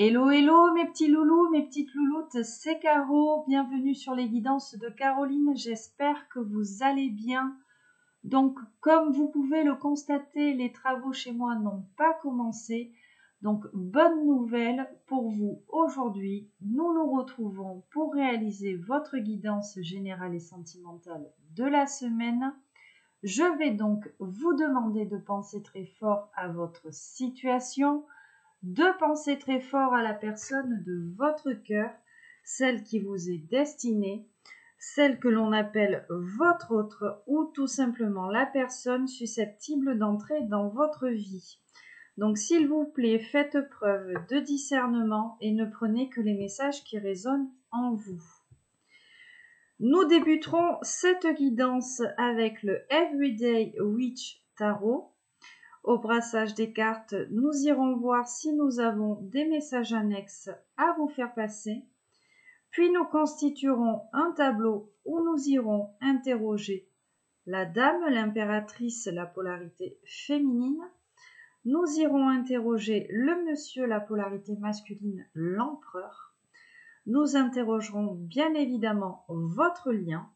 Hello, hello mes petits loulous, mes petites louloutes, c'est Caro, bienvenue sur les guidances de Caroline, j'espère que vous allez bien. Donc comme vous pouvez le constater, les travaux chez moi n'ont pas commencé, donc bonne nouvelle pour vous aujourd'hui, nous nous retrouvons pour réaliser votre guidance générale et sentimentale de la semaine. Je vais donc vous demander de penser très fort à votre situation, de penser très fort à la personne de votre cœur, celle qui vous est destinée, celle que l'on appelle votre autre ou tout simplement la personne susceptible d'entrer dans votre vie. Donc s'il vous plaît, faites preuve de discernement et ne prenez que les messages qui résonnent en vous. Nous débuterons cette guidance avec le Everyday Witch Tarot. Au brassage des cartes, nous irons voir si nous avons des messages annexes à vous faire passer. Puis nous constituerons un tableau où nous irons interroger la dame, l'impératrice, la polarité féminine. Nous irons interroger le monsieur, la polarité masculine, l'empereur. Nous interrogerons bien évidemment votre lien.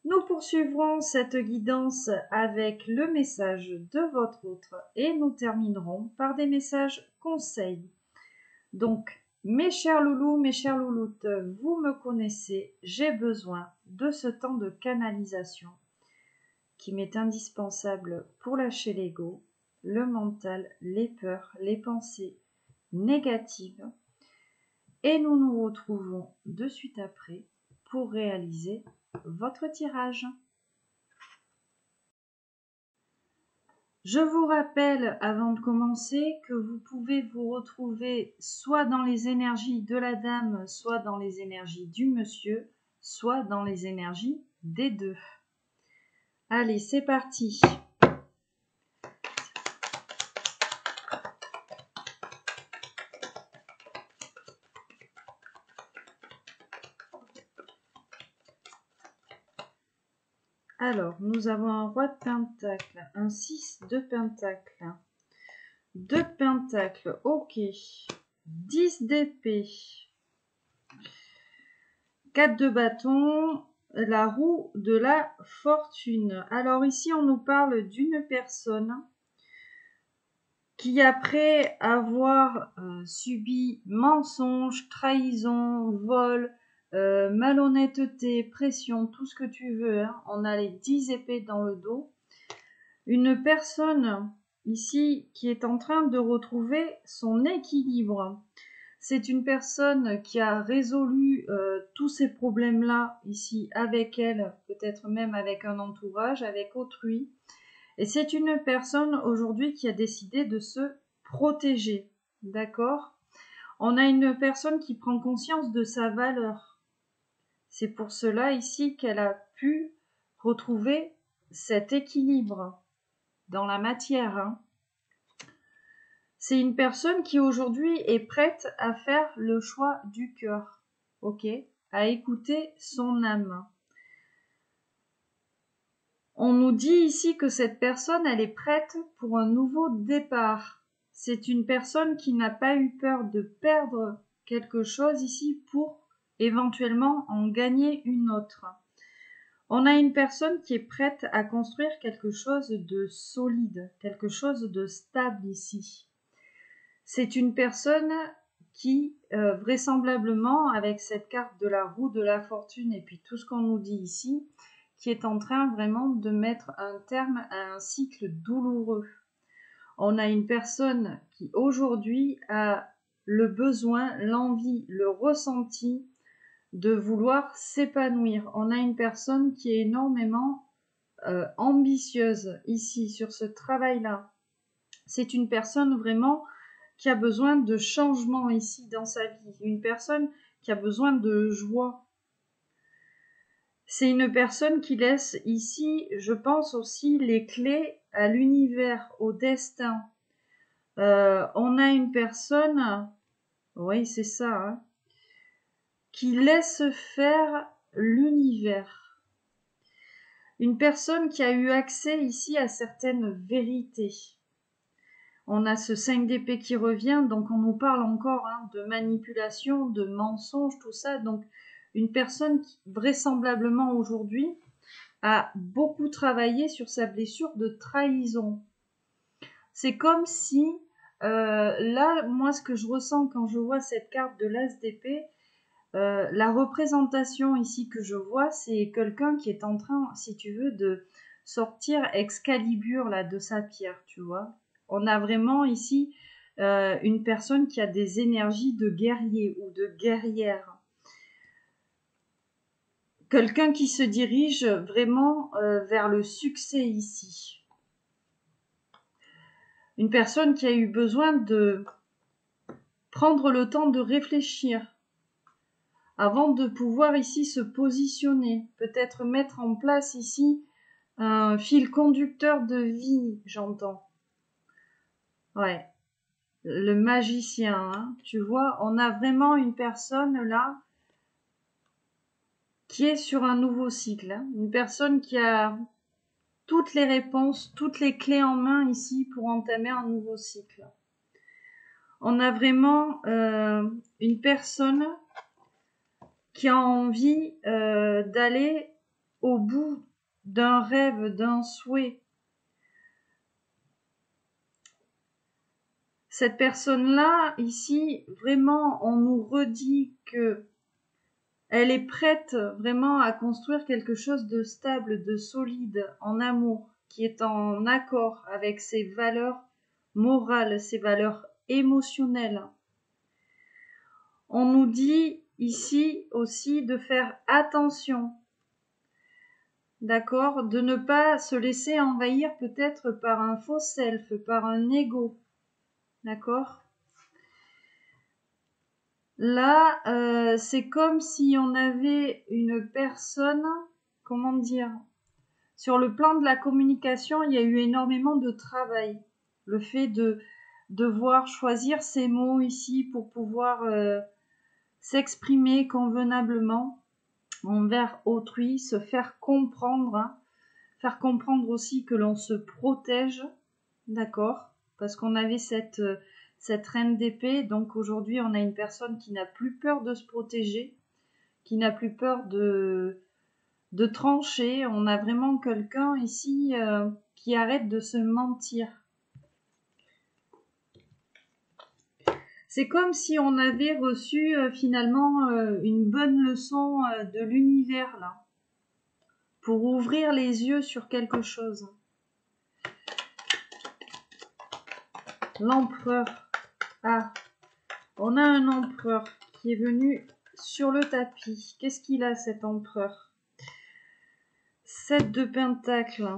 Nous poursuivrons cette guidance avec le message de votre autre et nous terminerons par des messages conseils. Donc, mes chers loulous, mes chères louloutes, vous me connaissez, j'ai besoin de ce temps de canalisation qui m'est indispensable pour lâcher l'ego, le mental, les peurs, les pensées négatives. Et nous nous retrouvons de suite après pour réaliser votre tirage. Je vous rappelle, avant de commencer, que vous pouvez vous retrouver soit dans les énergies de la dame, soit dans les énergies du monsieur, soit dans les énergies des deux. Allez, c'est parti. Alors, nous avons un roi de pentacle, un 6 de pentacle, 2 de pentacle, ok, 10 d'épée, 4 de bâton, la roue de la fortune. Alors ici, on nous parle d'une personne qui, après avoir subi mensonges, trahison, vol, malhonnêteté, pression, tout ce que tu veux, hein, on a les 10 épées dans le dos. Une personne ici qui est en train de retrouver son équilibre. C'est une personne qui a résolu tous ces problèmes-là ici avec elle, peut-être même avec un entourage, avec autrui. Et c'est une personne aujourd'hui qui a décidé de se protéger, d'accord ? On a une personne qui prend conscience de sa valeur. C'est pour cela ici qu'elle a pu retrouver cet équilibre dans la matière, hein. C'est une personne qui aujourd'hui est prête à faire le choix du cœur, ok, à écouter son âme. On nous dit ici que cette personne, elle est prête pour un nouveau départ. C'est une personne qui n'a pas eu peur de perdre quelque chose ici pour éventuellement en gagner une autre. On a une personne qui est prête à construire quelque chose de solide, quelque chose de stable ici. C'est une personne qui, vraisemblablement, avec cette carte de la roue de la fortune et puis tout ce qu'on nous dit ici, qui est en train vraiment de mettre un terme à un cycle douloureux. On a une personne qui aujourd'hui a le besoin, l'envie, le ressenti de vouloir s'épanouir. On a une personne qui est énormément ambitieuse ici sur ce travail-là. C'est une personne vraiment qui a besoin de changement ici dans sa vie. Une personne qui a besoin de joie. C'est une personne qui laisse ici, je pense aussi, les clés à l'univers, au destin. On a une personne, oui c'est ça, hein, qui laisse faire l'univers. Une personne qui a eu accès ici à certaines vérités. On a ce 5 d'épée qui revient, donc on nous parle encore hein, de manipulation, de mensonge, tout ça. Donc une personne qui vraisemblablement aujourd'hui a beaucoup travaillé sur sa blessure de trahison. C'est comme si, là, moi ce que je ressens quand je vois cette carte de l'As d'épée, la représentation ici que je vois, c'est quelqu'un qui est en train, si tu veux, de sortir Excalibur là, de sa pierre, tu vois. On a vraiment ici une personne qui a des énergies de guerrier ou de guerrière. Quelqu'un qui se dirige vraiment vers le succès ici. Une personne qui a eu besoin de prendre le temps de réfléchir avant de pouvoir ici se positionner, peut-être mettre en place ici un fil conducteur de vie, j'entends. Ouais, le magicien, hein, tu vois, on a vraiment une personne là qui est sur un nouveau cycle, hein, une personne qui a toutes les réponses, toutes les clés en main ici pour entamer un nouveau cycle. On a vraiment une personne qui a envie d'aller au bout d'un rêve, d'un souhait. Cette personne-là, ici, vraiment, on nous redit que elle est prête vraiment à construire quelque chose de stable, de solide, en amour, qui est en accord avec ses valeurs morales, ses valeurs émotionnelles. On nous dit ici aussi de faire attention, d'accord, de ne pas se laisser envahir peut-être par un faux self, par un ego, d'accord. Là, c'est comme si on avait une personne, comment dire, sur le plan de la communication, il y a eu énormément de travail. Le fait de devoir choisir ses mots ici pour pouvoir s'exprimer convenablement envers autrui, se faire comprendre, hein, faire comprendre aussi que l'on se protège, d'accord, parce qu'on avait cette reine d'épée, donc aujourd'hui on a une personne qui n'a plus peur de se protéger, qui n'a plus peur de trancher. On a vraiment quelqu'un ici qui arrête de se mentir. C'est comme si on avait reçu finalement une bonne leçon de l'univers là, pour ouvrir les yeux sur quelque chose. L'empereur. Ah, on a un empereur qui est venu sur le tapis. Qu'est-ce qu'il a cet empereur? 7 de pentacles.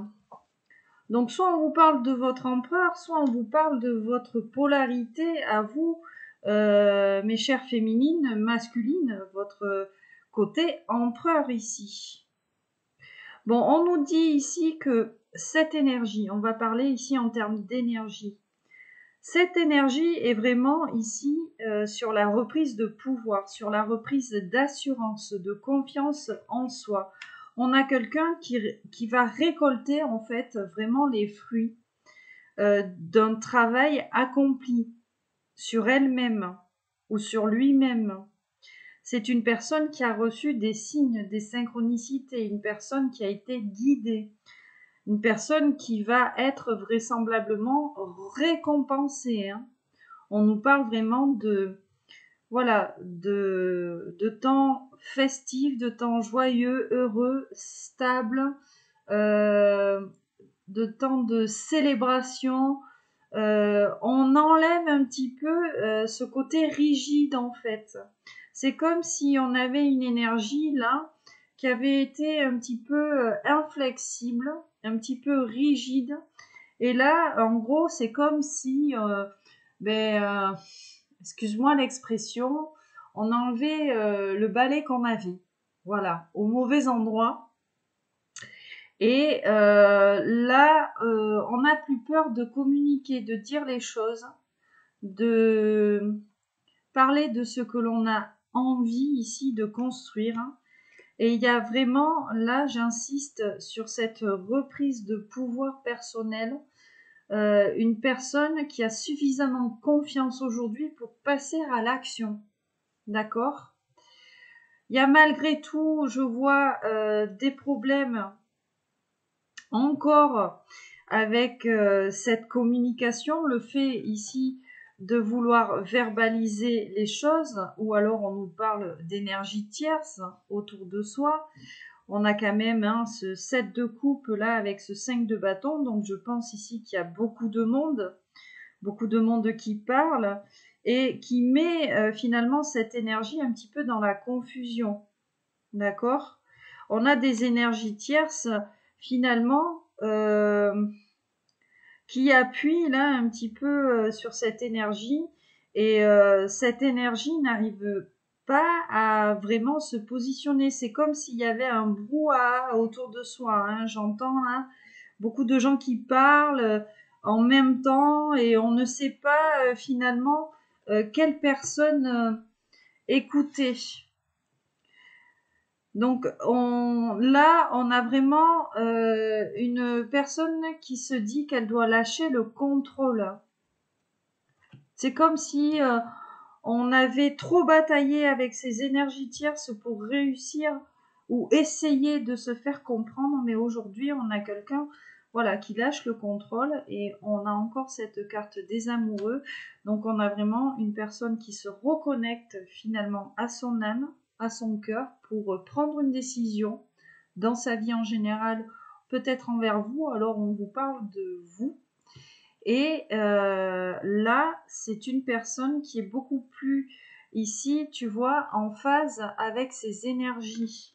Donc soit on vous parle de votre empereur, soit on vous parle de votre polarité à vous, mes chères féminines, masculines, votre côté empereur ici. Bon, on nous dit ici que cette énergie, on va parler ici en termes d'énergie, cette énergie est vraiment ici sur la reprise de pouvoir, sur la reprise d'assurance, de confiance en soi. On a quelqu'un qui va récolter en fait vraiment les fruits d'un travail accompli sur elle-même ou sur lui-même. C'est une personne qui a reçu des signes, des synchronicités, une personne qui a été guidée, une personne qui va être vraisemblablement récompensée, hein. On nous parle vraiment de, voilà, de temps festif, de temps joyeux, heureux, stable, de temps de célébration. On enlève un petit peu ce côté rigide en fait. C'est comme si on avait une énergie là qui avait été un petit peu inflexible, un petit peu rigide. Et là, en gros, c'est comme si, excuse-moi l'expression, on enlevait le balai qu'on avait, voilà, au mauvais endroit. Et là, on n'a plus peur de communiquer, de dire les choses, de parler de ce que l'on a envie ici de construire. Et il y a vraiment, là, j'insiste sur cette reprise de pouvoir personnel, une personne qui a suffisamment confiance aujourd'hui pour passer à l'action. D'accord? Il y a malgré tout, je vois des problèmes encore avec cette communication, le fait ici de vouloir verbaliser les choses, ou alors on nous parle d'énergie tierce autour de soi. On a quand même ce 7 de coupe là avec ce 5 de bâton, donc je pense ici qu'il y a beaucoup de monde qui parle et qui met finalement cette énergie un petit peu dans la confusion. D'accord? On a des énergies tierces finalement qui appuient là un petit peu sur cette énergie et cette énergie n'arrive pas à vraiment se positionner. C'est comme s'il y avait un brouhaha autour de soi. J'entends beaucoup de gens qui parlent en même temps et on ne sait pas finalement quelle personne écouter. Donc là, on a vraiment une personne qui se dit qu'elle doit lâcher le contrôle. C'est comme si on avait trop bataillé avec ces énergies tierces pour réussir ou essayer de se faire comprendre, mais aujourd'hui, on a quelqu'un qui lâche le contrôle et on a encore cette carte des amoureux. Donc, on a vraiment une personne qui se reconnecte finalement à son âme, à son cœur pour prendre une décision dans sa vie en général, peut-être envers vous. Alors, on vous parle de vous. Et là, c'est une personne qui est beaucoup plus, ici, tu vois, en phase avec ses énergies.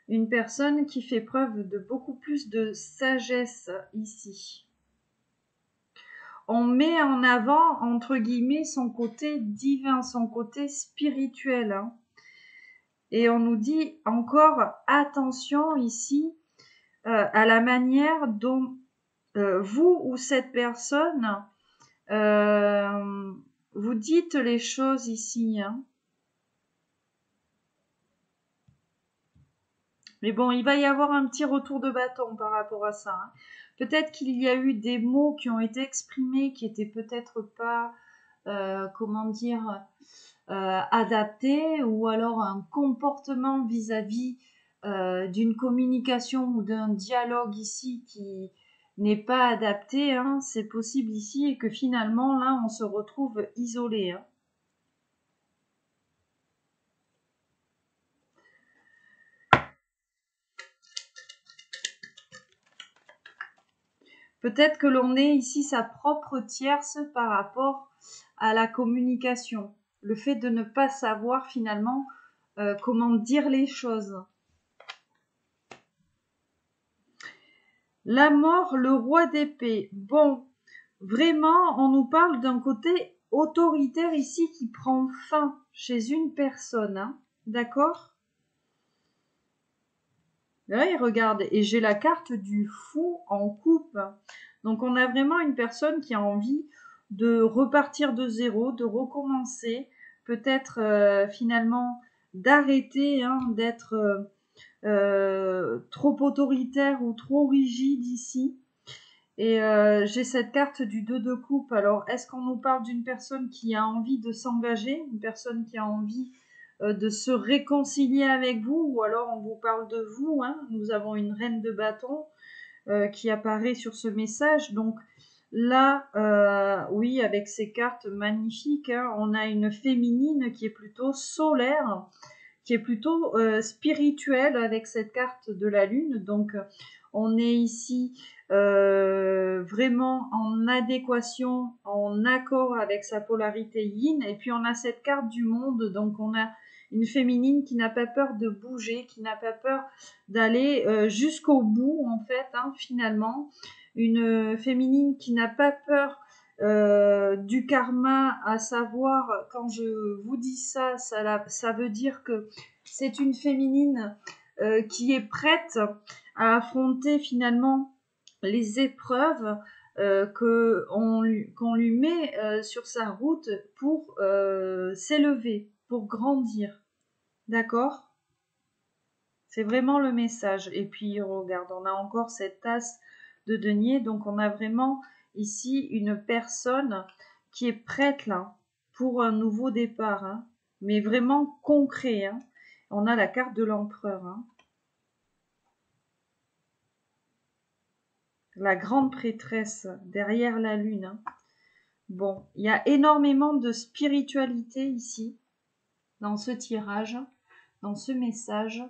Une personne qui fait preuve de beaucoup plus de sagesse ici. On met en avant, entre guillemets, son côté divin, son côté spirituel. Et on nous dit encore attention ici à la manière dont vous ou cette personne vous dites les choses ici. Mais bon, il va y avoir un petit retour de bâton par rapport à ça. Peut-être qu'il y a eu des mots qui ont été exprimés qui étaient peut-être pas, adaptés, ou alors un comportement vis-à-vis d'une communication ou d'un dialogue ici qui n'est pas adapté. C'est possible ici et que finalement là on se retrouve isolé. Peut-être que l'on est ici sa propre tierce par rapport à la communication. Le fait de ne pas savoir finalement comment dire les choses. La mort, le roi d'épée. Bon, vraiment, on nous parle d'un côté autoritaire ici qui prend fin chez une personne. D'accord ? Là, regarde, et j'ai la carte du fou en coupe. Donc, on a vraiment une personne qui a envie de repartir de zéro, de recommencer, peut-être finalement d'arrêter d'être trop autoritaire ou trop rigide ici. Et j'ai cette carte du 2 de coupe. Alors, est-ce qu'on nous parle d'une personne qui a envie de s'engager, une personne qui a envie de se réconcilier avec vous, ou alors on vous parle de vous. Nous avons une reine de bâton qui apparaît sur ce message. Donc là, oui, avec ces cartes magnifiques, on a une féminine qui est plutôt solaire, qui est plutôt spirituelle avec cette carte de la lune. Donc on est ici vraiment en adéquation, en accord avec sa polarité yin. Et puis on a cette carte du monde, donc on a une féminine qui n'a pas peur de bouger, qui n'a pas peur d'aller jusqu'au bout en fait, finalement. Une féminine qui n'a pas peur du karma, à savoir, quand je vous dis ça, ça veut dire que c'est une féminine qui est prête à affronter finalement les épreuves qu'on lui met sur sa route pour s'élever, pour grandir. D'accord ? C'est vraiment le message. Et puis, regarde, on a encore cette tasse de denier. Donc, on a vraiment ici une personne qui est prête là pour un nouveau départ, hein, mais vraiment concret. Hein. On a la carte de l'empereur. Hein. La grande prêtresse derrière la lune. Hein. Bon, il y a énormément de spiritualité ici, dans ce tirage, dans ce message.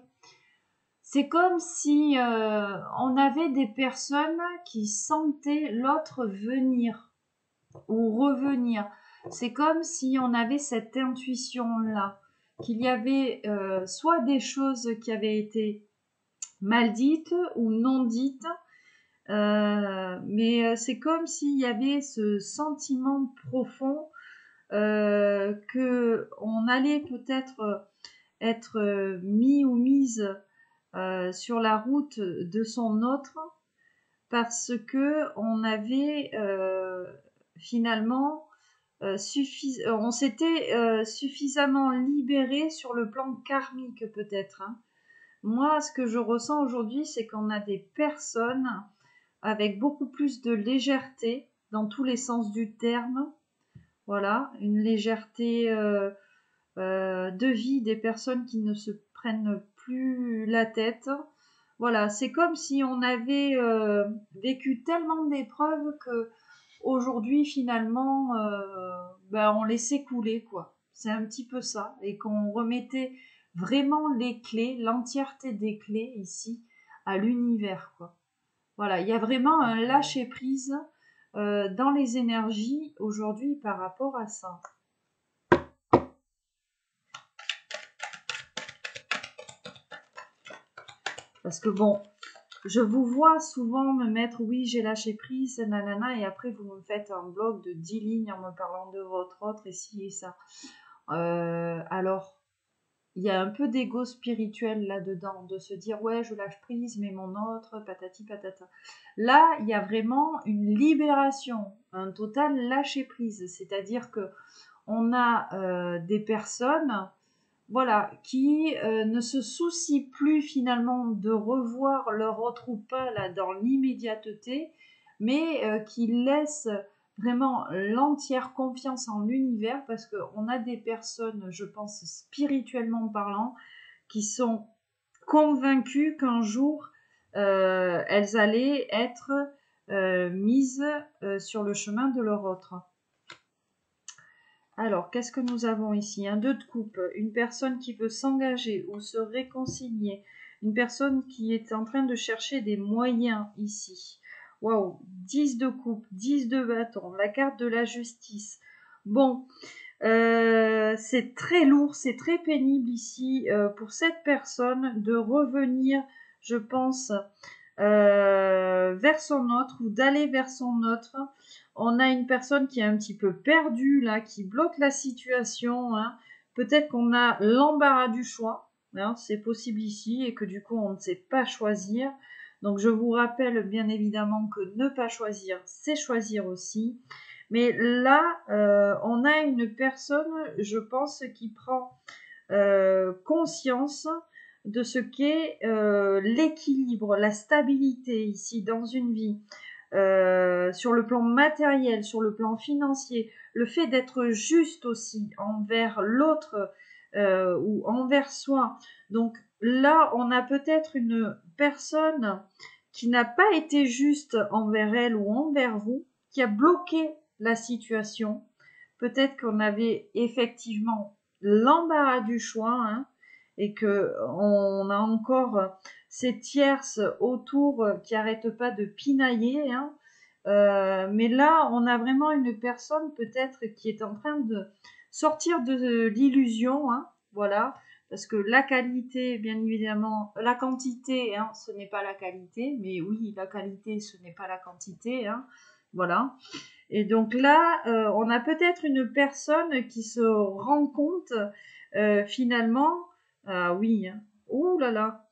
C'est comme si on avait des personnes qui sentaient l'autre venir ou revenir. C'est comme si on avait cette intuition-là, qu'il y avait soit des choses qui avaient été mal dites ou non dites, mais c'est comme s'il y avait ce sentiment profond que on allait peut-être être mis ou mise sur la route de son autre parce que on avait finalement on s'était suffisamment libéré sur le plan karmique peut-être. Hein. Moi, ce que je ressens aujourd'hui, c'est qu'on a des personnes avec beaucoup plus de légèreté dans tous les sens du terme. Voilà, une légèreté de vie, des personnes qui ne se prennent plus la tête. Voilà, c'est comme si on avait vécu tellement d'épreuves que aujourd'hui finalement on laissait couler quoi. C'est un petit peu ça et qu'on remettait vraiment les clés, l'entièreté des clés ici à l'univers quoi. Voilà, il y a vraiment un lâcher prise dans les énergies aujourd'hui par rapport à ça. Parce que bon, je vous vois souvent me mettre oui j'ai lâché prise, nanana, et après vous me faites un blog de 10 lignes en me parlant de votre autre et ci et ça. Alors, il y a un peu d'ego spirituel là-dedans, de se dire ouais je lâche prise mais mon autre, patati patata. Là, il y a vraiment une libération, un total lâcher prise, c'est-à-dire que on a des personnes voilà, qui ne se soucient plus finalement de revoir leur autre ou pas là dans l'immédiateté, mais qui laissent vraiment l'entière confiance en l'univers parce qu'on a des personnes, je pense spirituellement parlant, qui sont convaincues qu'un jour elles allaient être mises sur le chemin de leur autre. Alors, qu'est-ce que nous avons ici? Un 2 de coupe, une personne qui veut s'engager ou se réconcilier, une personne qui est en train de chercher des moyens ici. Waouh, 10 de coupe, 10 de bâton, la carte de la justice. Bon, c'est très lourd, c'est très pénible ici pour cette personne de revenir, je pense, vers son autre ou d'aller vers son autre. On a une personne qui est un petit peu perdue là, qui bloque la situation. Hein. Peut-être qu'on a l'embarras du choix, hein, c'est possible ici, et que du coup on ne sait pas choisir. Donc je vous rappelle bien évidemment que ne pas choisir, c'est choisir aussi. Mais là, on a une personne, je pense, qui prend conscience de ce qu'est l'équilibre, la stabilité ici dans une vie. Sur le plan matériel, sur le plan financier, le fait d'être juste aussi envers l'autre ou envers soi. Donc là, on a peut-être une personne qui n'a pas été juste envers elle ou envers vous, qui a bloqué la situation. Peut-être qu'on avait effectivement l'embarras du choix, hein, et que on a encore ces tierces autour qui arrêtent pas de pinailler, hein. Mais là, on a vraiment une personne peut-être qui est en train de sortir de l'illusion, hein, voilà, parce que la qualité, bien évidemment, la quantité, hein, ce n'est pas la qualité, mais oui, la qualité, ce n'est pas la quantité, hein, voilà. Et donc là, on a peut-être une personne qui se rend compte finalement, ah oui, hein, ouh là là,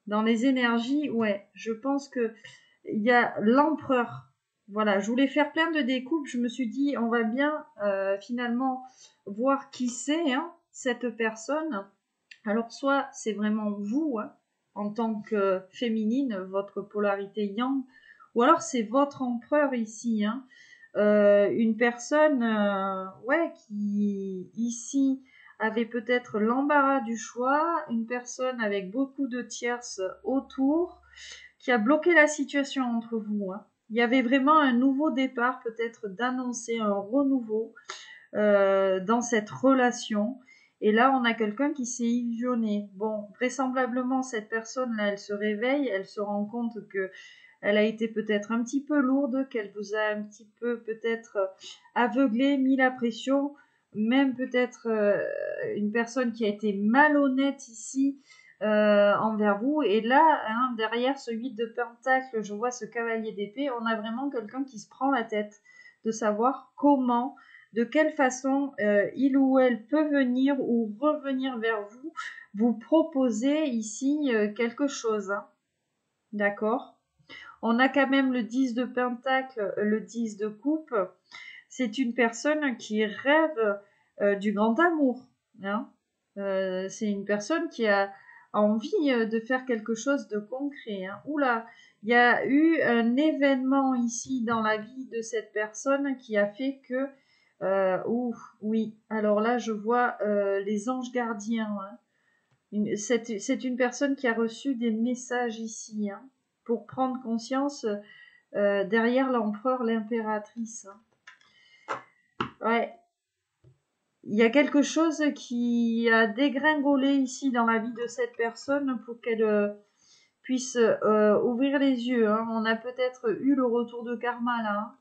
dans les énergies, ouais, je pense que il y a l'empereur. Voilà, je voulais faire plein de découpes. Je me suis dit, on va bien finalement voir qui c'est, hein, cette personne. Alors, soit c'est vraiment vous, hein, en tant que féminine, votre polarité yang, ou alors c'est votre empereur ici, hein. Une personne ouais, qui ici avait peut-être l'embarras du choix, une personne avec beaucoup de tierces autour, qui a bloqué la situation entre vous, hein. Il y avait vraiment un nouveau départ, peut-être d'annoncer un renouveau dans cette relation. Et là, on a quelqu'un qui s'est illusionné. Bon, vraisemblablement, cette personne-là, elle se réveille, elle se rend compte que elle a été peut-être un petit peu lourde, qu'elle vous a un petit peu peut-être aveuglé, mis la pression, même peut-être une personne qui a été malhonnête ici envers vous. Et là, hein, derrière ce 8 de pentacle, je vois ce cavalier d'épée, on a vraiment quelqu'un qui se prend la tête de savoir comment, de quelle façon il ou elle peut venir ou revenir vers vous, vous proposer ici quelque chose. Hein. D'accord ? On a quand même le 10 de pentacle, le 10 de coupe. C'est une personne qui rêve du grand amour. Hein. C'est une personne qui a envie de faire quelque chose de concret. Hein. Oula, il y a eu un événement ici dans la vie de cette personne qui a fait que... oui, alors là, je vois les anges gardiens. Hein. C'est une personne qui a reçu des messages ici, hein, pour prendre conscience derrière l'empereur, l'impératrice. Ouais. Il y a quelque chose qui a dégringolé ici dans la vie de cette personne pour qu'elle puisse ouvrir les yeux. Hein. On a peut-être eu le retour de karma là. Hein.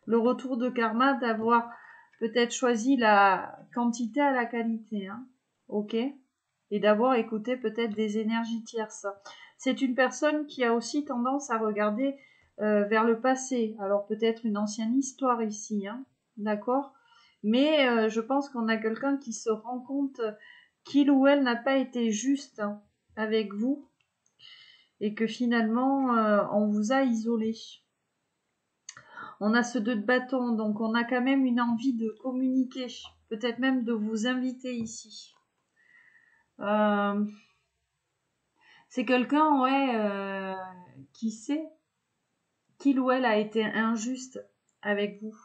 Le retour de karma d'avoir peut-être choisi la quantité à la qualité. Hein. Ok. Et d'avoir écouté peut-être des énergies tierces. C'est une personne qui a aussi tendance à regarder vers le passé. Alors peut-être une ancienne histoire ici, hein, d'accord ? Mais je pense qu'on a quelqu'un qui se rend compte qu'il ou elle n'a pas été juste, hein, avec vous et que finalement on vous a isolé. On a ce 2 de bâton, donc on a quand même une envie de communiquer, peut-être même de vous inviter ici. C'est quelqu'un, ouais, qui sait qu'il ou elle a été injuste avec vous.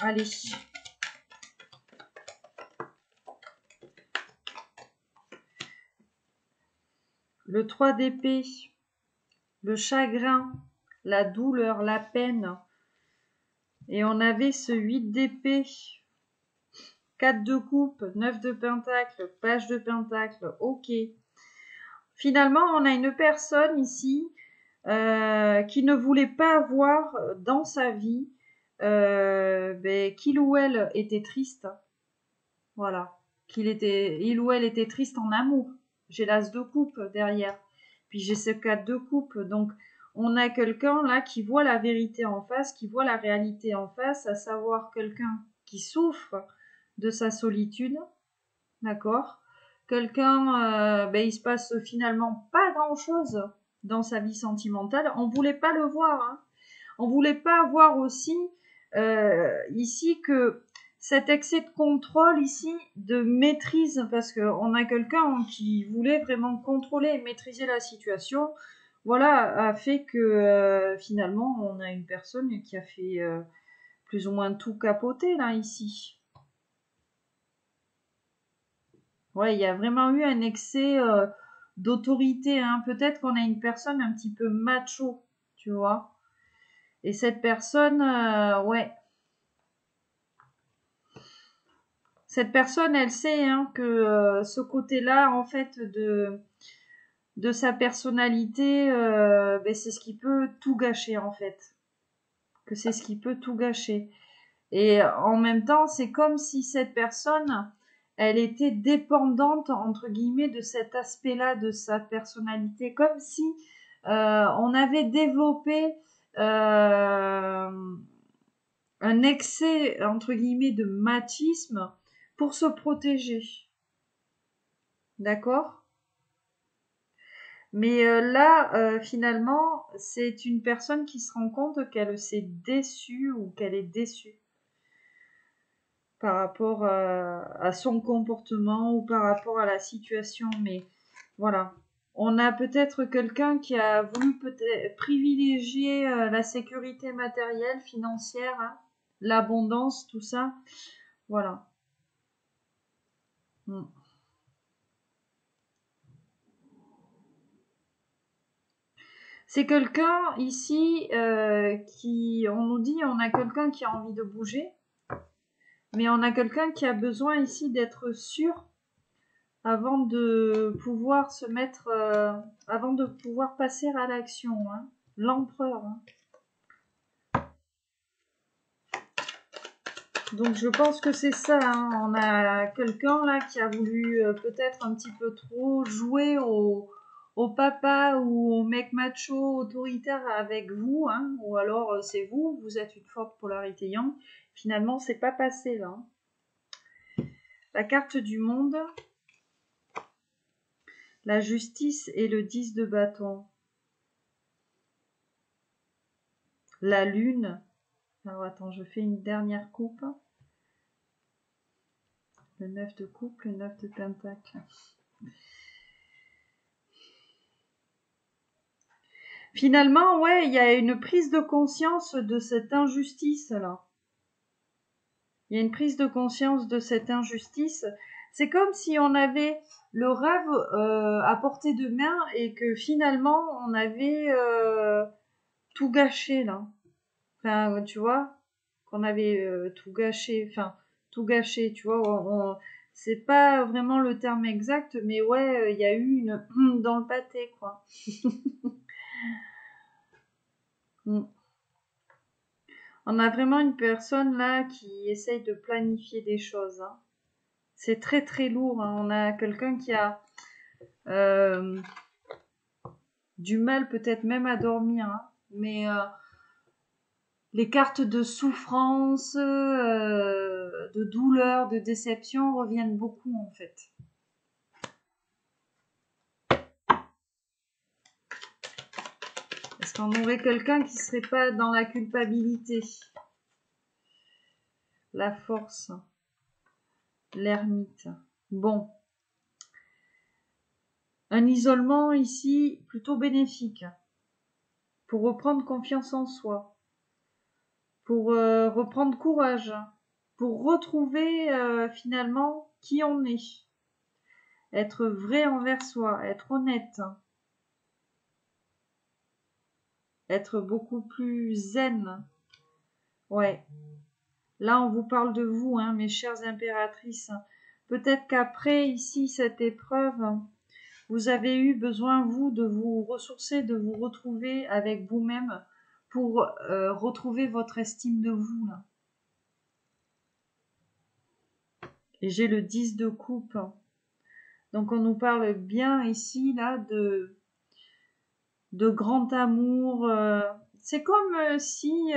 Allez. Le 3 d'épée, le chagrin, la douleur, la peine. Et on avait ce 8 d'épée, 4 de coupe, 9 de pentacle, page de pentacle, ok. Finalement, on a une personne ici qui ne voulait pas voir dans sa vie qu'il ou elle était triste. Voilà. Il ou elle était triste en amour. J'ai l'as de coupe derrière. Puis j'ai ce 4 de coupe. Donc, on a quelqu'un là qui voit la vérité en face, qui voit la réalité en face, à savoir quelqu'un qui souffre de sa solitude. D'accord ? Quelqu'un, il se passe finalement pas grand-chose dans sa vie sentimentale. On voulait pas le voir. Hein. On voulait pas voir aussi ici que cet excès de contrôle ici, de maîtrise, parce qu'on a quelqu'un qui voulait vraiment contrôler et maîtriser la situation, voilà, a fait que finalement on a une personne qui a fait plus ou moins tout capoter là ici. Ouais, il y a vraiment eu un excès d'autorité. Hein. Peut-être qu'on a une personne un petit peu macho, tu vois. Et cette personne, ouais. Cette personne, elle sait hein, que ce côté-là, en fait, de sa personnalité, c'est ce qui peut tout gâcher, en fait. Que c'est ce qui peut tout gâcher. Et en même temps, c'est comme si cette personne, elle était dépendante, entre guillemets, de cet aspect-là de sa personnalité. Comme si on avait développé un excès, entre guillemets, de machisme pour se protéger. D'accord ? Mais là, finalement, c'est une personne qui se rend compte qu'elle s'est déçue ou qu'elle est déçue par rapport à son comportement ou par rapport à la situation. Mais voilà. On a peut-être quelqu'un qui a voulu peut-être privilégier la sécurité matérielle, financière, hein, l'abondance, tout ça. Voilà. Mm. C'est quelqu'un ici qui, on nous dit, on a quelqu'un qui a envie de bouger, mais on a quelqu'un qui a besoin ici d'être sûr avant de pouvoir se mettre, avant de pouvoir passer à l'action. Hein. L'empereur. Hein. Donc je pense que c'est ça. Hein. On a quelqu'un là qui a voulu peut-être un petit peu trop jouer au papa ou au mec macho autoritaire avec vous, hein. Ou alors c'est vous, vous êtes une forte polarité yang. Finalement, c'est pas passé là. Hein. La carte du monde, la justice et le 10 de bâton. La lune. Alors attends, je fais une dernière coupe. Le 9 de coupe, le 9 de pentacle. Finalement, ouais, il y a une prise de conscience de cette injustice-là. Il y a une prise de conscience de cette injustice. C'est comme si on avait le rêve à portée de main et que finalement, on avait tout gâché, là. Enfin, tu vois, qu'on avait tout gâché. Enfin, tout gâché, tu vois. C'est pas vraiment le terme exact, mais ouais, il y a eu une dans le pâté, quoi. On a vraiment une personne là qui essaye de planifier des choses. Hein. C'est très très lourd. Hein. On a quelqu'un qui a du mal peut-être même à dormir. Hein. Mais les cartes de souffrance, de douleur, de déception reviennent beaucoup en fait. Est-ce qu'on aurait quelqu'un qui serait pas dans la culpabilité? La force. L'ermite. Bon. Un isolement ici plutôt bénéfique. Pour reprendre confiance en soi. Pour reprendre courage. Pour retrouver finalement qui on est. Être vrai envers soi. Être honnête. Être beaucoup plus zen. Ouais. Là, on vous parle de vous, hein, mes chères impératrices. Peut-être qu'après, ici, cette épreuve, vous avez eu besoin, vous, de vous ressourcer, de vous retrouver avec vous-même pour retrouver votre estime de vous. Là. Et j'ai le 10 de coupe. Donc, on nous parle bien ici, là, de grand amour. C'est comme si...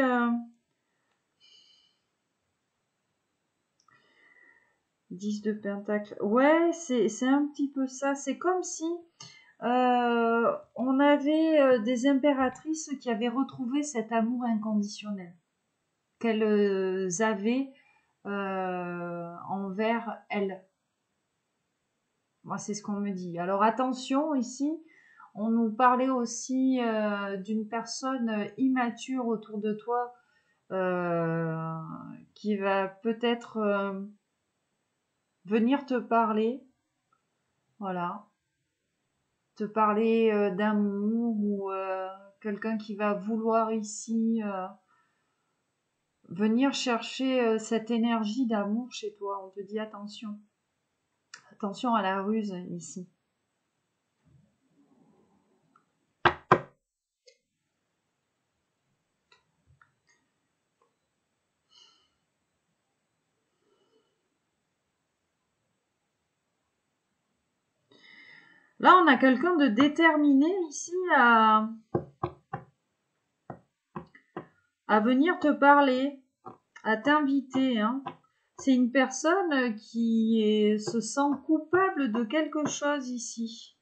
10 de pentacle. Ouais, c'est un petit peu ça. C'est comme si on avait des impératrices qui avaient retrouvé cet amour inconditionnel qu'elles avaient envers elles. Moi, c'est ce qu'on me dit. Alors attention, ici, on nous parlait aussi d'une personne immature autour de toi qui va peut-être venir te parler. Voilà. Te parler d'amour ou quelqu'un qui va vouloir ici venir chercher cette énergie d'amour chez toi. On te dit attention. Attention à la ruse ici. Là, on a quelqu'un de déterminé ici à venir te parler, à t'inviter. Hein. C'est une personne qui se sent coupable de quelque chose ici.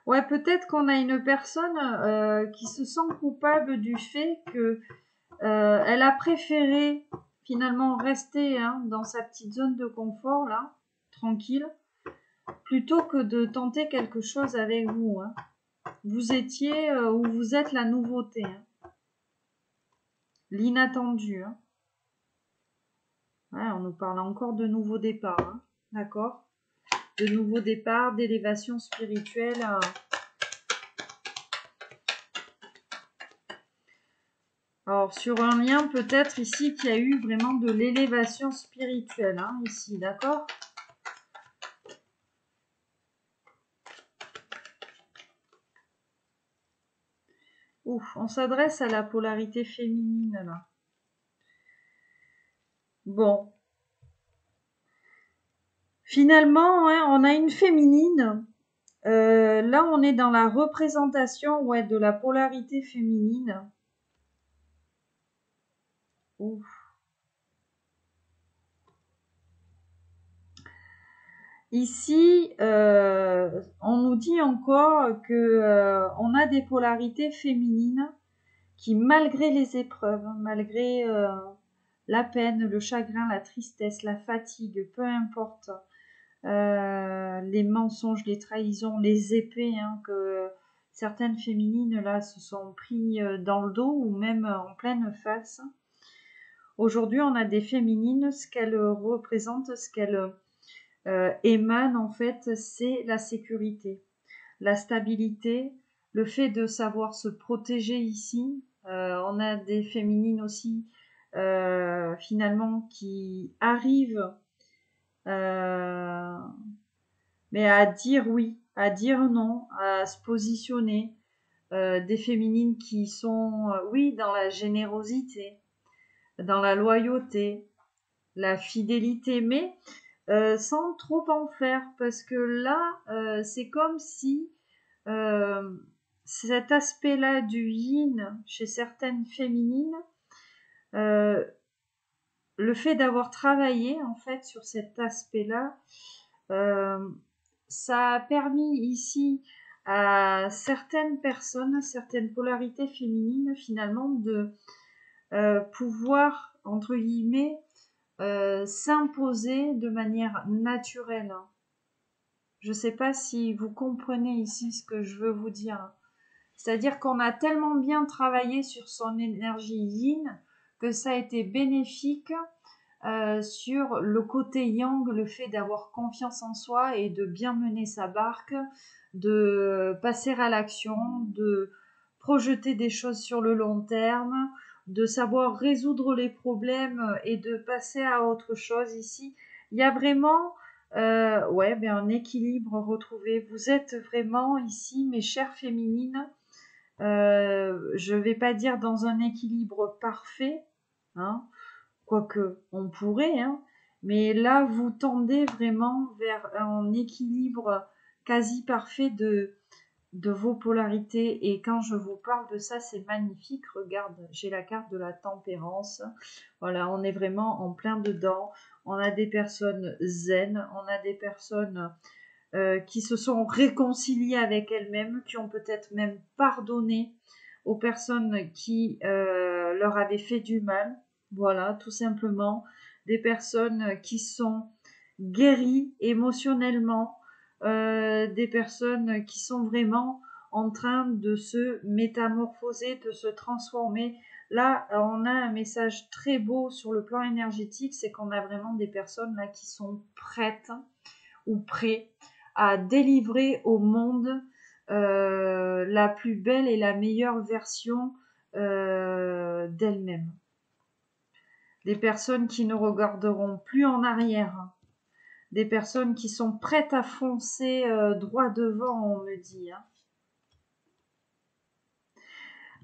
Ouais, peut-être qu'on a une personne qui se sent coupable du fait que elle a préféré finalement rester dans sa petite zone de confort, là, tranquille, plutôt que de tenter quelque chose avec vous. Hein. Vous étiez ou vous êtes la nouveauté, hein. L'inattendu. Hein. Ouais, on nous parle encore de nouveaux départs, hein. D'accord? De nouveaux départs, d'élévation spirituelle. Alors, sur un lien, peut-être ici qu'il y a eu vraiment de l'élévation spirituelle, hein, ici, d'accord? Ouf, on s'adresse à la polarité féminine, là. Bon. Finalement, hein, on a une féminine. Là, on est dans la représentation de la polarité féminine. Ouf. Ici, on nous dit encore que on a des polarités féminines qui, malgré les épreuves, malgré la peine, le chagrin, la tristesse, la fatigue, peu importe, les mensonges, les trahisons, les épées que certaines féminines là se sont pris dans le dos ou même en pleine face. Aujourd'hui, on a des féminines, ce qu'elles représentent, ce qu'elles émanent en fait, c'est la sécurité, la stabilité, le fait de savoir se protéger ici. On a des féminines aussi finalement qui arrivent mais à dire oui, à dire non, à se positionner. Des féminines qui sont, oui, dans la générosité, dans la loyauté, la fidélité, mais sans trop en faire, parce que là, c'est comme si cet aspect-là du yin chez certaines féminines, le fait d'avoir travaillé en fait sur cet aspect-là, ça a permis ici à certaines personnes, certaines polarités féminines finalement de pouvoir, entre guillemets, s'imposer de manière naturelle. Je ne sais pas si vous comprenez ici ce que je veux vous dire. C'est-à-dire qu'on a tellement bien travaillé sur son énergie yin que ça a été bénéfique sur le côté yang, le fait d'avoir confiance en soi et de bien mener sa barque, de passer à l'action, de projeter des choses sur le long terme, de savoir résoudre les problèmes et de passer à autre chose ici. Il y a vraiment un équilibre retrouvé. Vous êtes vraiment ici, mes chères féminines, je ne vais pas dire dans un équilibre parfait, hein, quoique on pourrait, hein, mais là vous tendez vraiment vers un équilibre quasi parfait de vos polarités, et quand je vous parle de ça, c'est magnifique. Regarde, j'ai la carte de la tempérance. Voilà, on est vraiment en plein dedans. On a des personnes zen, on a des personnes qui se sont réconciliées avec elles-mêmes, qui ont peut-être même pardonné aux personnes qui leur avaient fait du mal. Voilà, tout simplement. Des personnes qui sont guéries émotionnellement, des personnes qui sont vraiment en train de se métamorphoser, de se transformer. Là, on a un message très beau sur le plan énergétique, c'est qu'on a vraiment des personnes là qui sont prêtes ou prêts à délivrer au monde la plus belle et la meilleure version d'elles-mêmes. Des personnes qui ne regarderont plus en arrière, des personnes qui sont prêtes à foncer droit devant, on me dit. Hein.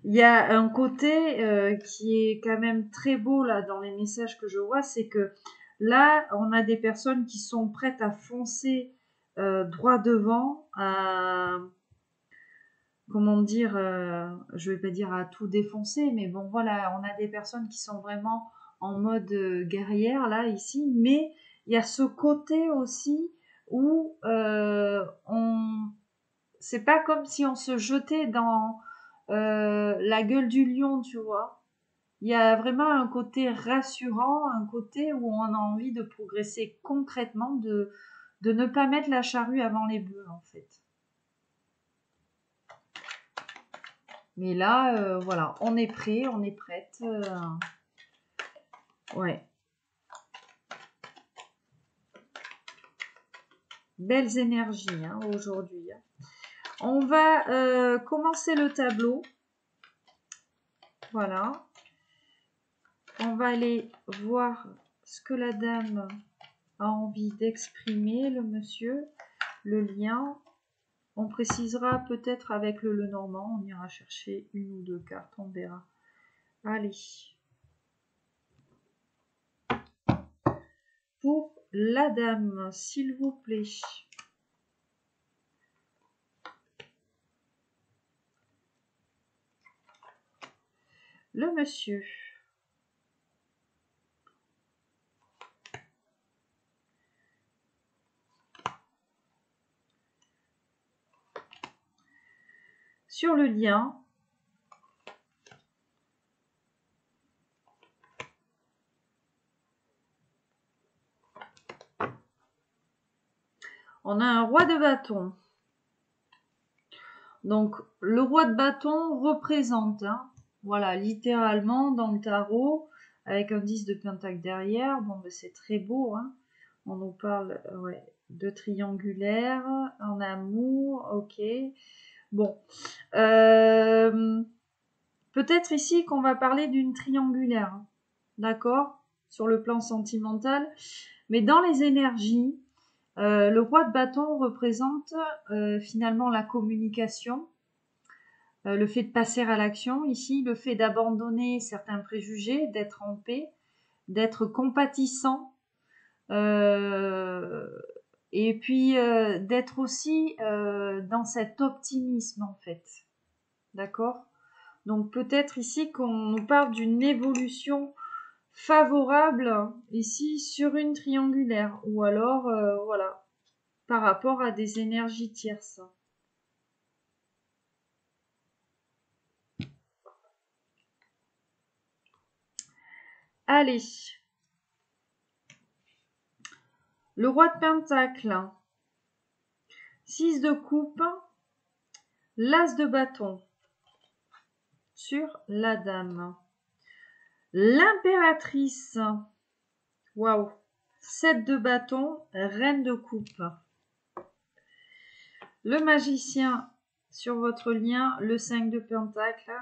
Il y a un côté qui est quand même très beau là dans les messages que je vois, c'est que là, on a des personnes qui sont prêtes à foncer droit devant, à comment dire, je vais pas dire à tout défoncer, mais bon voilà, on a des personnes qui sont vraiment en mode guerrière là ici, mais il y a ce côté aussi où c'est pas comme si on se jetait dans la gueule du lion, tu vois. Il y a vraiment un côté rassurant, un côté où on a envie de progresser concrètement, de ne pas mettre la charrue avant les bœufs, en fait. Mais là, voilà, on est prêt, on est prête. Ouais. Belles énergies hein, aujourd'hui. On va commencer le tableau. Voilà. On va aller voir ce que la dame a envie d'exprimer, le monsieur, le lien. On précisera peut-être avec le Lenormand, on ira chercher une ou deux cartes, on verra. Allez. Pour la dame, s'il vous plaît. Le monsieur. Sur le lien, on a un roi de bâton. Donc, le roi de bâton représente, hein, voilà, littéralement dans le tarot, avec un 10 de pentacle derrière. Bon, ben, c'est très beau, hein. On nous parle ouais, de triangulaire, en amour, ok. Bon, peut-être ici qu'on va parler d'une triangulaire, hein, d'accord, sur le plan sentimental. Mais dans les énergies, le roi de bâton représente finalement la communication, le fait de passer à l'action ici, le fait d'abandonner certains préjugés, d'être en paix, d'être compatissant, et puis d'être aussi dans cet optimisme en fait. D'accord ? Donc peut-être ici qu'on nous parle d'une évolution favorable ici sur une triangulaire ou alors voilà par rapport à des énergies tierces. Allez, le roi de pentacle, 6 de coupe, l'as de bâton sur la dame, l'impératrice, waouh, 7 de bâton, reine de coupe, le magicien sur votre lien, le 5 de pentacle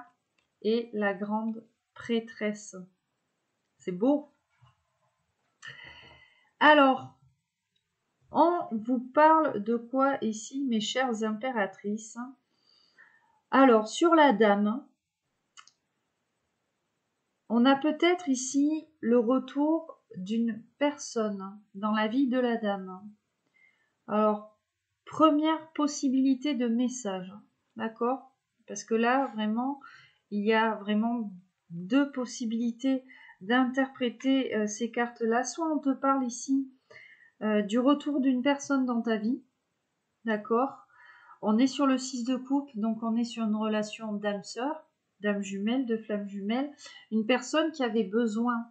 et la grande prêtresse. C'est beau. Alors, on vous parle de quoi ici, mes chères impératrices? Alors, sur la dame, on a peut-être ici le retour d'une personne dans la vie de la dame. Alors, première possibilité de message, d'accord? Parce que là, vraiment, il y a vraiment deux possibilités d'interpréter ces cartes-là. Soit on te parle ici du retour d'une personne dans ta vie, d'accord? On est sur le 6 de coupe, donc on est sur une relation d'âme-sœur, d'âme jumelle, de flamme jumelle. Une personne qui avait besoin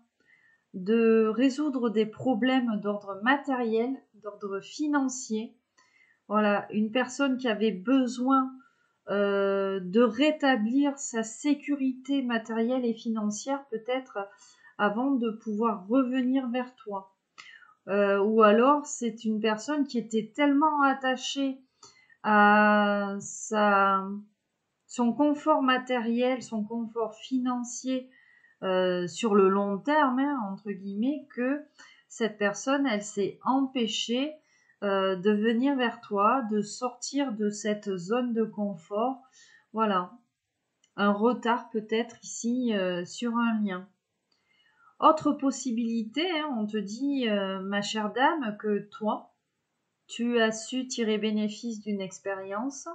de résoudre des problèmes d'ordre matériel, d'ordre financier. Voilà, une personne qui avait besoin de rétablir sa sécurité matérielle et financière peut-être avant de pouvoir revenir vers toi. Ou alors c'est une personne qui était tellement attachée à son confort matériel, son confort financier sur le long terme, hein, entre guillemets, que cette personne, elle s'est empêchée de venir vers toi, de sortir de cette zone de confort. Voilà, un retard peut-être ici sur un lien. Autre possibilité, hein, on te dit, ma chère dame, que toi, tu as su tirer bénéfice d'une expérience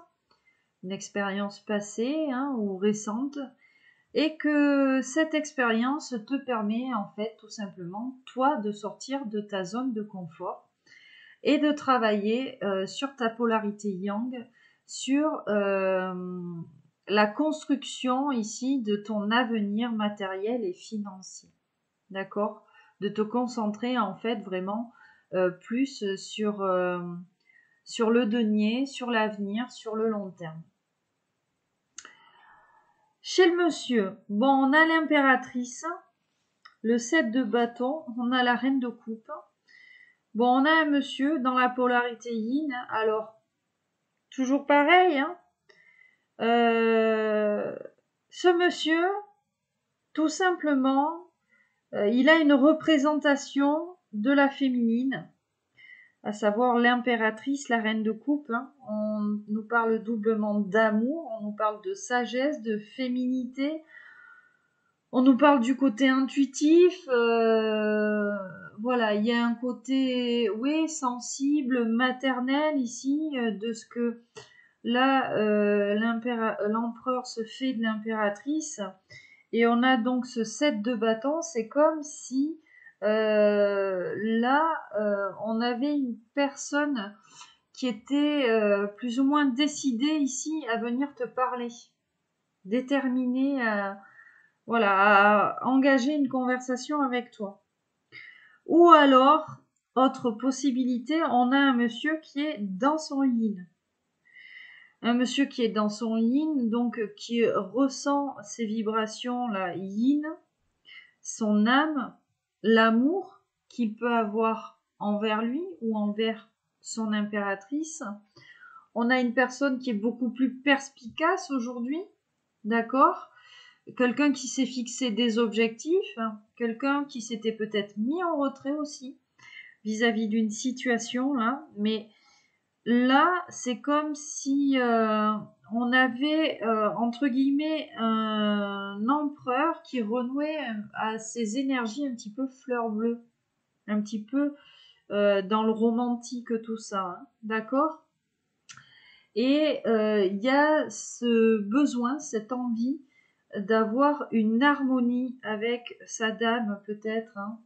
passée hein, ou récente, et que cette expérience te permet en fait tout simplement, toi, de sortir de ta zone de confort et de travailler sur ta polarité yang, sur la construction ici de ton avenir matériel et financier. D'accord? De te concentrer en fait vraiment plus sur le denier, sur l'avenir, sur le long terme. Chez le monsieur, bon, on a l'impératrice, le 7 de bâton, on a la reine de coupe. Bon, on a un monsieur dans la polarité yin, alors, toujours pareil, hein. Ce monsieur, tout simplement, il a une représentation de la féminine, à savoir l'impératrice, la reine de coupe. Hein. On nous parle doublement d'amour, on nous parle de sagesse, de féminité, on nous parle du côté intuitif. Voilà, il y a un côté, oui, sensible, maternel ici, de ce que là, l'empereur se fait de l'impératrice. Et on a donc ce 7 de bâton, c'est comme si là, on avait une personne qui était plus ou moins décidée ici à venir te parler, déterminée à engager une conversation avec toi. Ou alors, autre possibilité, on a un monsieur qui est dans son yin. Un monsieur qui est dans son yin, donc qui ressent ces vibrations là yin, son âme, l'amour qu'il peut avoir envers lui ou envers son impératrice. On a une personne qui est beaucoup plus perspicace aujourd'hui, d'accord? Quelqu'un qui s'est fixé des objectifs, quelqu'un qui s'était peut-être mis en retrait aussi vis-à-vis d'une situation là, mais là c'est comme si on avait entre guillemets un empereur qui renouait à ses énergies un petit peu fleur bleue, un petit peu dans le romantique tout ça, hein, d'accord? Et il y a ce besoin, cette envie d'avoir une harmonie avec sa dame peut-être, hein,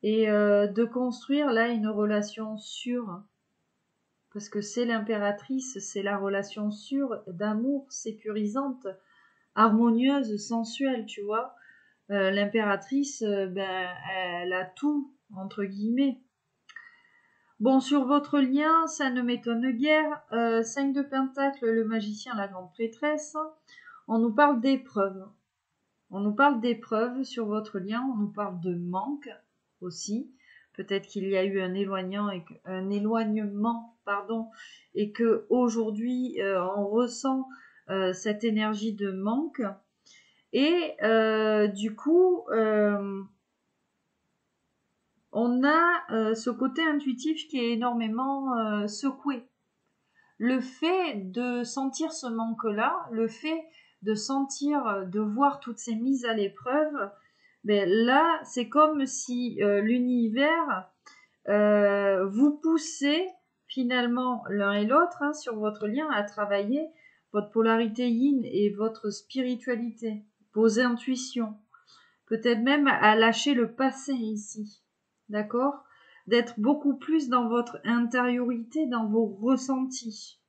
et de construire là une relation sûre, parce que c'est l'impératrice, c'est la relation sûre d'amour, sécurisante, harmonieuse, sensuelle, tu vois. L'impératrice, ben, elle a tout, entre guillemets. Bon, sur votre lien, ça ne m'étonne guère. 5 de Pentacle, le magicien, la grande prêtresse. On nous parle d'épreuves. On nous parle d'épreuves sur votre lien, on nous parle de manque aussi. Peut-être qu'il y a eu un éloignement et que aujourd'hui on ressent cette énergie de manque. Et du coup, on a ce côté intuitif qui est énormément secoué. Le fait de sentir ce manque-là, le fait de sentir, de voir toutes ces mises à l'épreuve, ben là, c'est comme si l'univers vous poussait finalement l'un et l'autre, hein, sur votre lien à travailler votre polarité yin et votre spiritualité, vos intuitions, peut-être même à lâcher le passé ici, d'accord? D'être beaucoup plus dans votre intériorité, dans vos ressentis.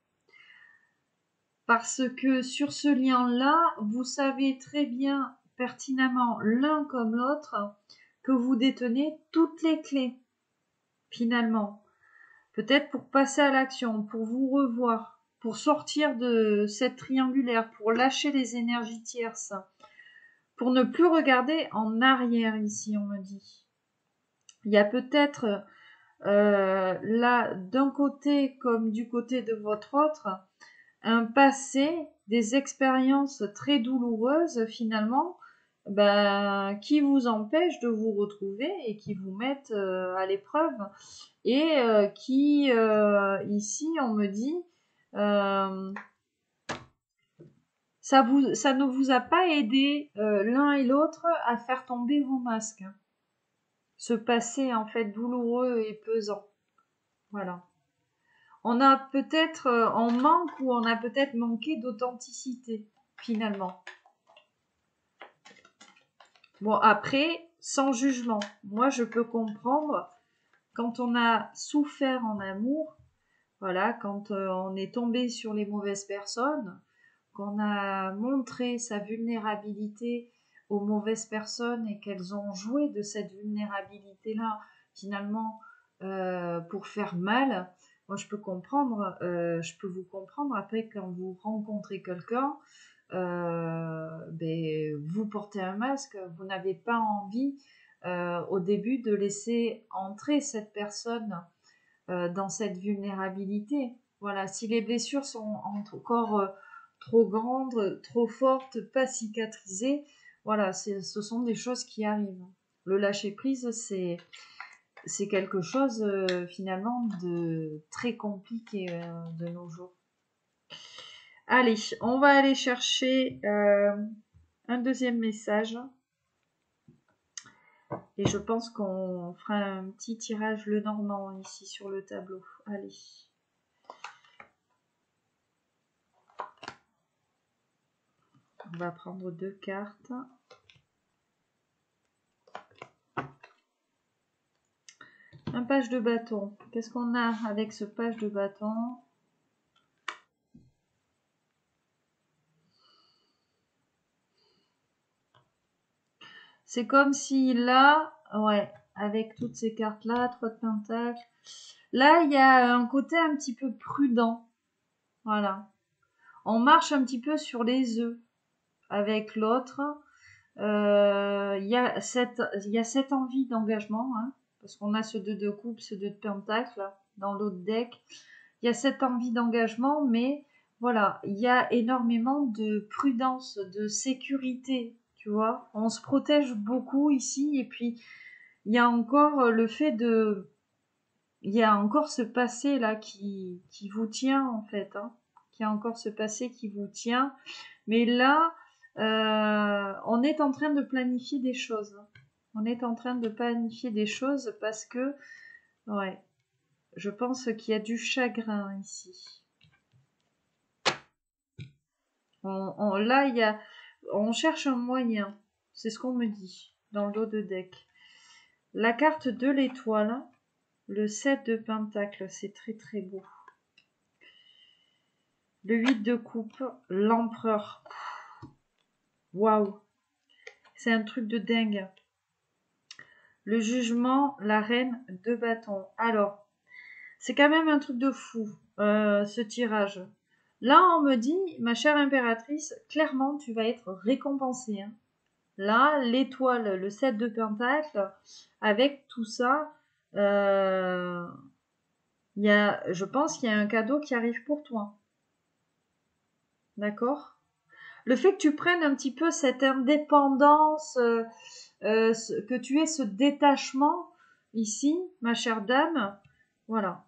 Parce que sur ce lien-là, vous savez très bien, pertinemment, l'un comme l'autre, que vous détenez toutes les clés, finalement. Peut-être pour passer à l'action, pour vous revoir, pour sortir de cette triangulaire, pour lâcher les énergies tierces, pour ne plus regarder en arrière ici, on me dit. Il y a peut-être là, d'un côté comme du côté de votre autre, un passé, des expériences très douloureuses finalement, ben, qui vous empêchent de vous retrouver et qui vous mettent à l'épreuve et qui, ici, on me dit, ça ne vous a pas aidé l'un et l'autre à faire tomber vos masques. Ce passé en fait douloureux et pesant. Voilà. On a peut-être en manque ou on a peut-être manqué d'authenticité finalement. Bon, après, sans jugement. Moi, je peux comprendre quand on a souffert en amour, voilà, quand on est tombé sur les mauvaises personnes, qu'on a montré sa vulnérabilité aux mauvaises personnes et qu'elles ont joué de cette vulnérabilité-là, finalement, pour faire mal, moi je peux comprendre, je peux vous comprendre. Après, quand vous rencontrez quelqu'un, vous portez un masque, vous n'avez pas envie au début de laisser entrer cette personne dans cette vulnérabilité. Voilà, si les blessures sont encore trop grandes, trop fortes, pas cicatrisées, voilà, ce sont des choses qui arrivent. Le lâcher prise, c'est quelque chose finalement de très compliqué de nos jours. Allez, on va aller chercher un deuxième message. Et je pense qu'on fera un petit tirage le normand ici sur le tableau. Allez. On va prendre 2 cartes. Un page de bâton. Qu'est-ce qu'on a avec ce page de bâton? C'est comme si là, ouais, avec toutes ces cartes-là, 3 de pentacles, là, il y a un côté un petit peu prudent. Voilà. On marche un petit peu sur les œufs avec l'autre. Il y a cette envie d'engagement, hein, parce qu'on a ce 2 de coupe, ce 2 de pentacle dans l'autre deck. Il y a cette envie d'engagement, mais voilà, il y a énormément de prudence, de sécurité, tu vois. On se protège beaucoup ici, et puis il y a encore le fait de... Il y a encore ce passé là qui vous tient en fait, hein. Il y a encore ce passé qui vous tient. Mais là, on est en train de planifier des choses. On est en train de planifier des choses parce que, ouais, je pense qu'il y a du chagrin ici. Là, on cherche un moyen. C'est ce qu'on me dit dans le lot de deck. La carte de l'étoile, le 7 de pentacle, c'est très très beau. Le 8 de coupe, l'empereur. Waouh, c'est un truc de dingue. Le jugement, la reine de bâton. Alors, c'est quand même un truc de fou, ce tirage. Là, on me dit, ma chère impératrice, clairement, tu vas être récompensée, hein. Là, l'étoile, le 7 de pentacle, avec tout ça, je pense qu'il y a un cadeau qui arrive pour toi. D'accord? Le fait que tu prennes un petit peu cette indépendance, que tu aies ce détachement ici, ma chère dame, voilà.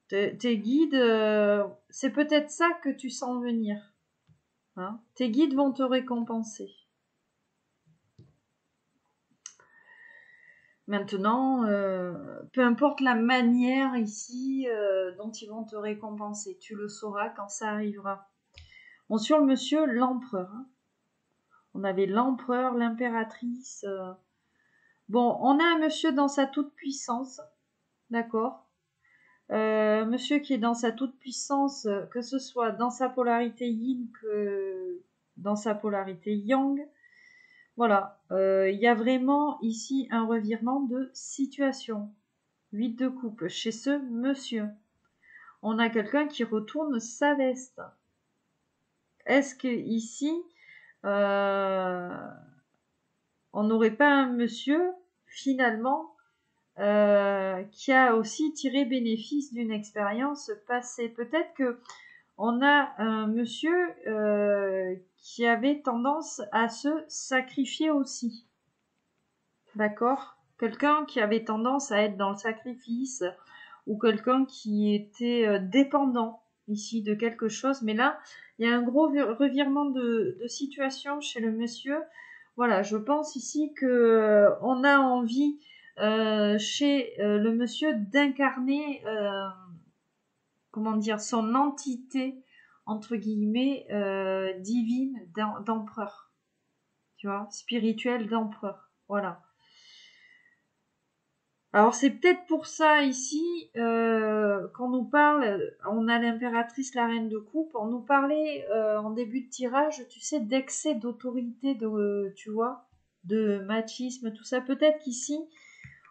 Tes guides, c'est peut-être ça que tu sens venir, hein. Tes guides vont te récompenser. Maintenant, peu importe la manière ici dont ils vont te récompenser, tu le sauras quand ça arrivera. Bon, sur le monsieur, l'empereur, hein. On avait l'empereur, l'impératrice. Bon, on a un monsieur dans sa toute-puissance, d'accord. Monsieur qui est dans sa toute-puissance, que ce soit dans sa polarité yin que dans sa polarité yang. Voilà, il y a vraiment ici un revirement de situation. 8 de coupe chez ce monsieur. On a quelqu'un qui retourne sa veste. Est-ce que ici, on n'aurait pas un monsieur, finalement, qui a aussi tiré bénéfice d'une expérience passée? Peut-être que on a un monsieur qui avait tendance à se sacrifier aussi. D'accord? Quelqu'un qui avait tendance à être dans le sacrifice, ou quelqu'un qui était dépendant ici de quelque chose. Mais là, il y a un gros revirement de situation chez le monsieur. Voilà, je pense ici que on a envie chez le monsieur d'incarner, comment dire, son entité entre guillemets divine d'empereur, tu vois, spirituelle d'empereur. Voilà. Alors c'est peut-être pour ça ici, qu'on nous parle, on a l'impératrice, la reine de coupe, on nous parlait en début de tirage, tu sais, d'excès d'autorité, tu vois, de machisme, tout ça. Peut-être qu'ici,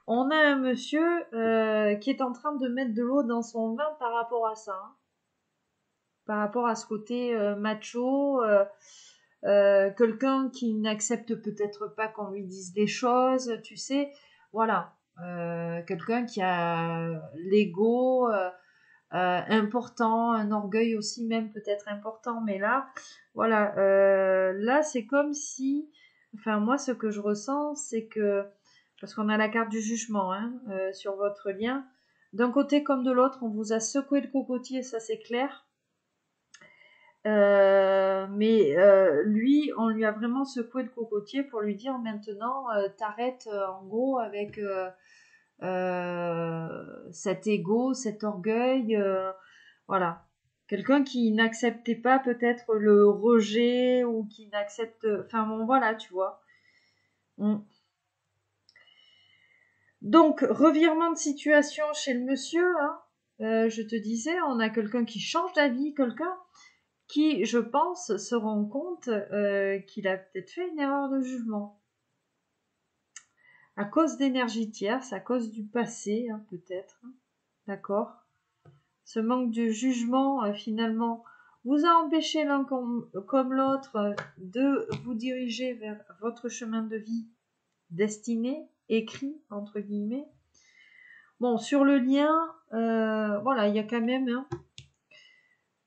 on a un monsieur qui est en train de mettre de l'eau dans son vin par rapport à ça, hein. Par rapport à ce côté macho, quelqu'un qui n'accepte peut-être pas qu'on lui dise des choses, tu sais, voilà. Quelqu'un qui a l'ego important, un orgueil aussi même peut-être important, mais là, voilà, là c'est comme si, enfin moi ce que je ressens, c'est que, parce qu'on a la carte du jugement hein, sur votre lien, d'un côté comme de l'autre, on vous a secoué le cocotier, ça c'est clair. Mais lui, on lui a vraiment secoué le cocotier pour lui dire maintenant, t'arrêtes en gros avec cet ego, cet orgueil, voilà. Quelqu'un qui n'acceptait pas peut-être le rejet ou qui n'accepte, enfin bon voilà, tu vois. Mm. Donc revirement de situation chez le monsieur, hein. Je te disais, on a quelqu'un qui change d'avis, quelqu'un qui, je pense, se rend compte qu'il a peut-être fait une erreur de jugement. À cause d'énergie tierce, à cause du passé, hein, peut-être. D'accord. Ce manque de jugement, finalement, vous a empêché l'un comme l'autre de vous diriger vers votre chemin de vie destiné, écrit, entre guillemets. Bon, sur le lien, voilà, il y a quand même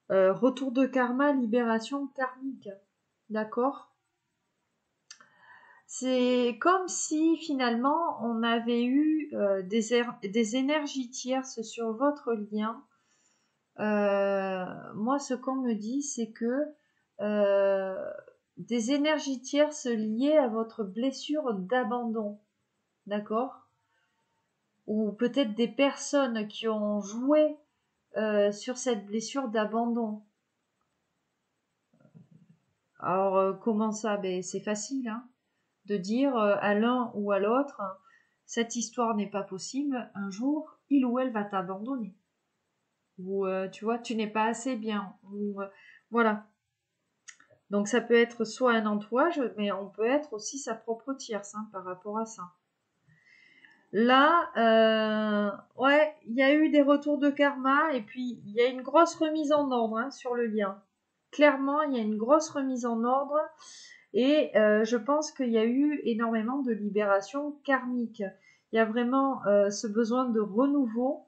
un retour de karma, libération karmique. D'accord. C'est comme si finalement on avait eu des énergies tierces sur votre lien. Moi, ce qu'on me dit, c'est que des énergies tierces liées à votre blessure d'abandon, d'accord? Ou peut-être des personnes qui ont joué sur cette blessure d'abandon. Alors, comment ça? Ben, c'est facile, hein, de dire à l'un ou à l'autre, cette histoire n'est pas possible, un jour, il ou elle va t'abandonner. Ou, tu vois, tu n'es pas assez bien. Ou, voilà. Donc ça peut être soit un entourage, mais on peut être aussi sa propre tierce hein, par rapport à ça. Là, ouais, il y a eu des retours de karma et puis il y a une grosse remise en ordre hein, sur le lien. Clairement, il y a une grosse remise en ordre et je pense qu'il y a eu énormément de libération karmique. Il y a vraiment ce besoin de renouveau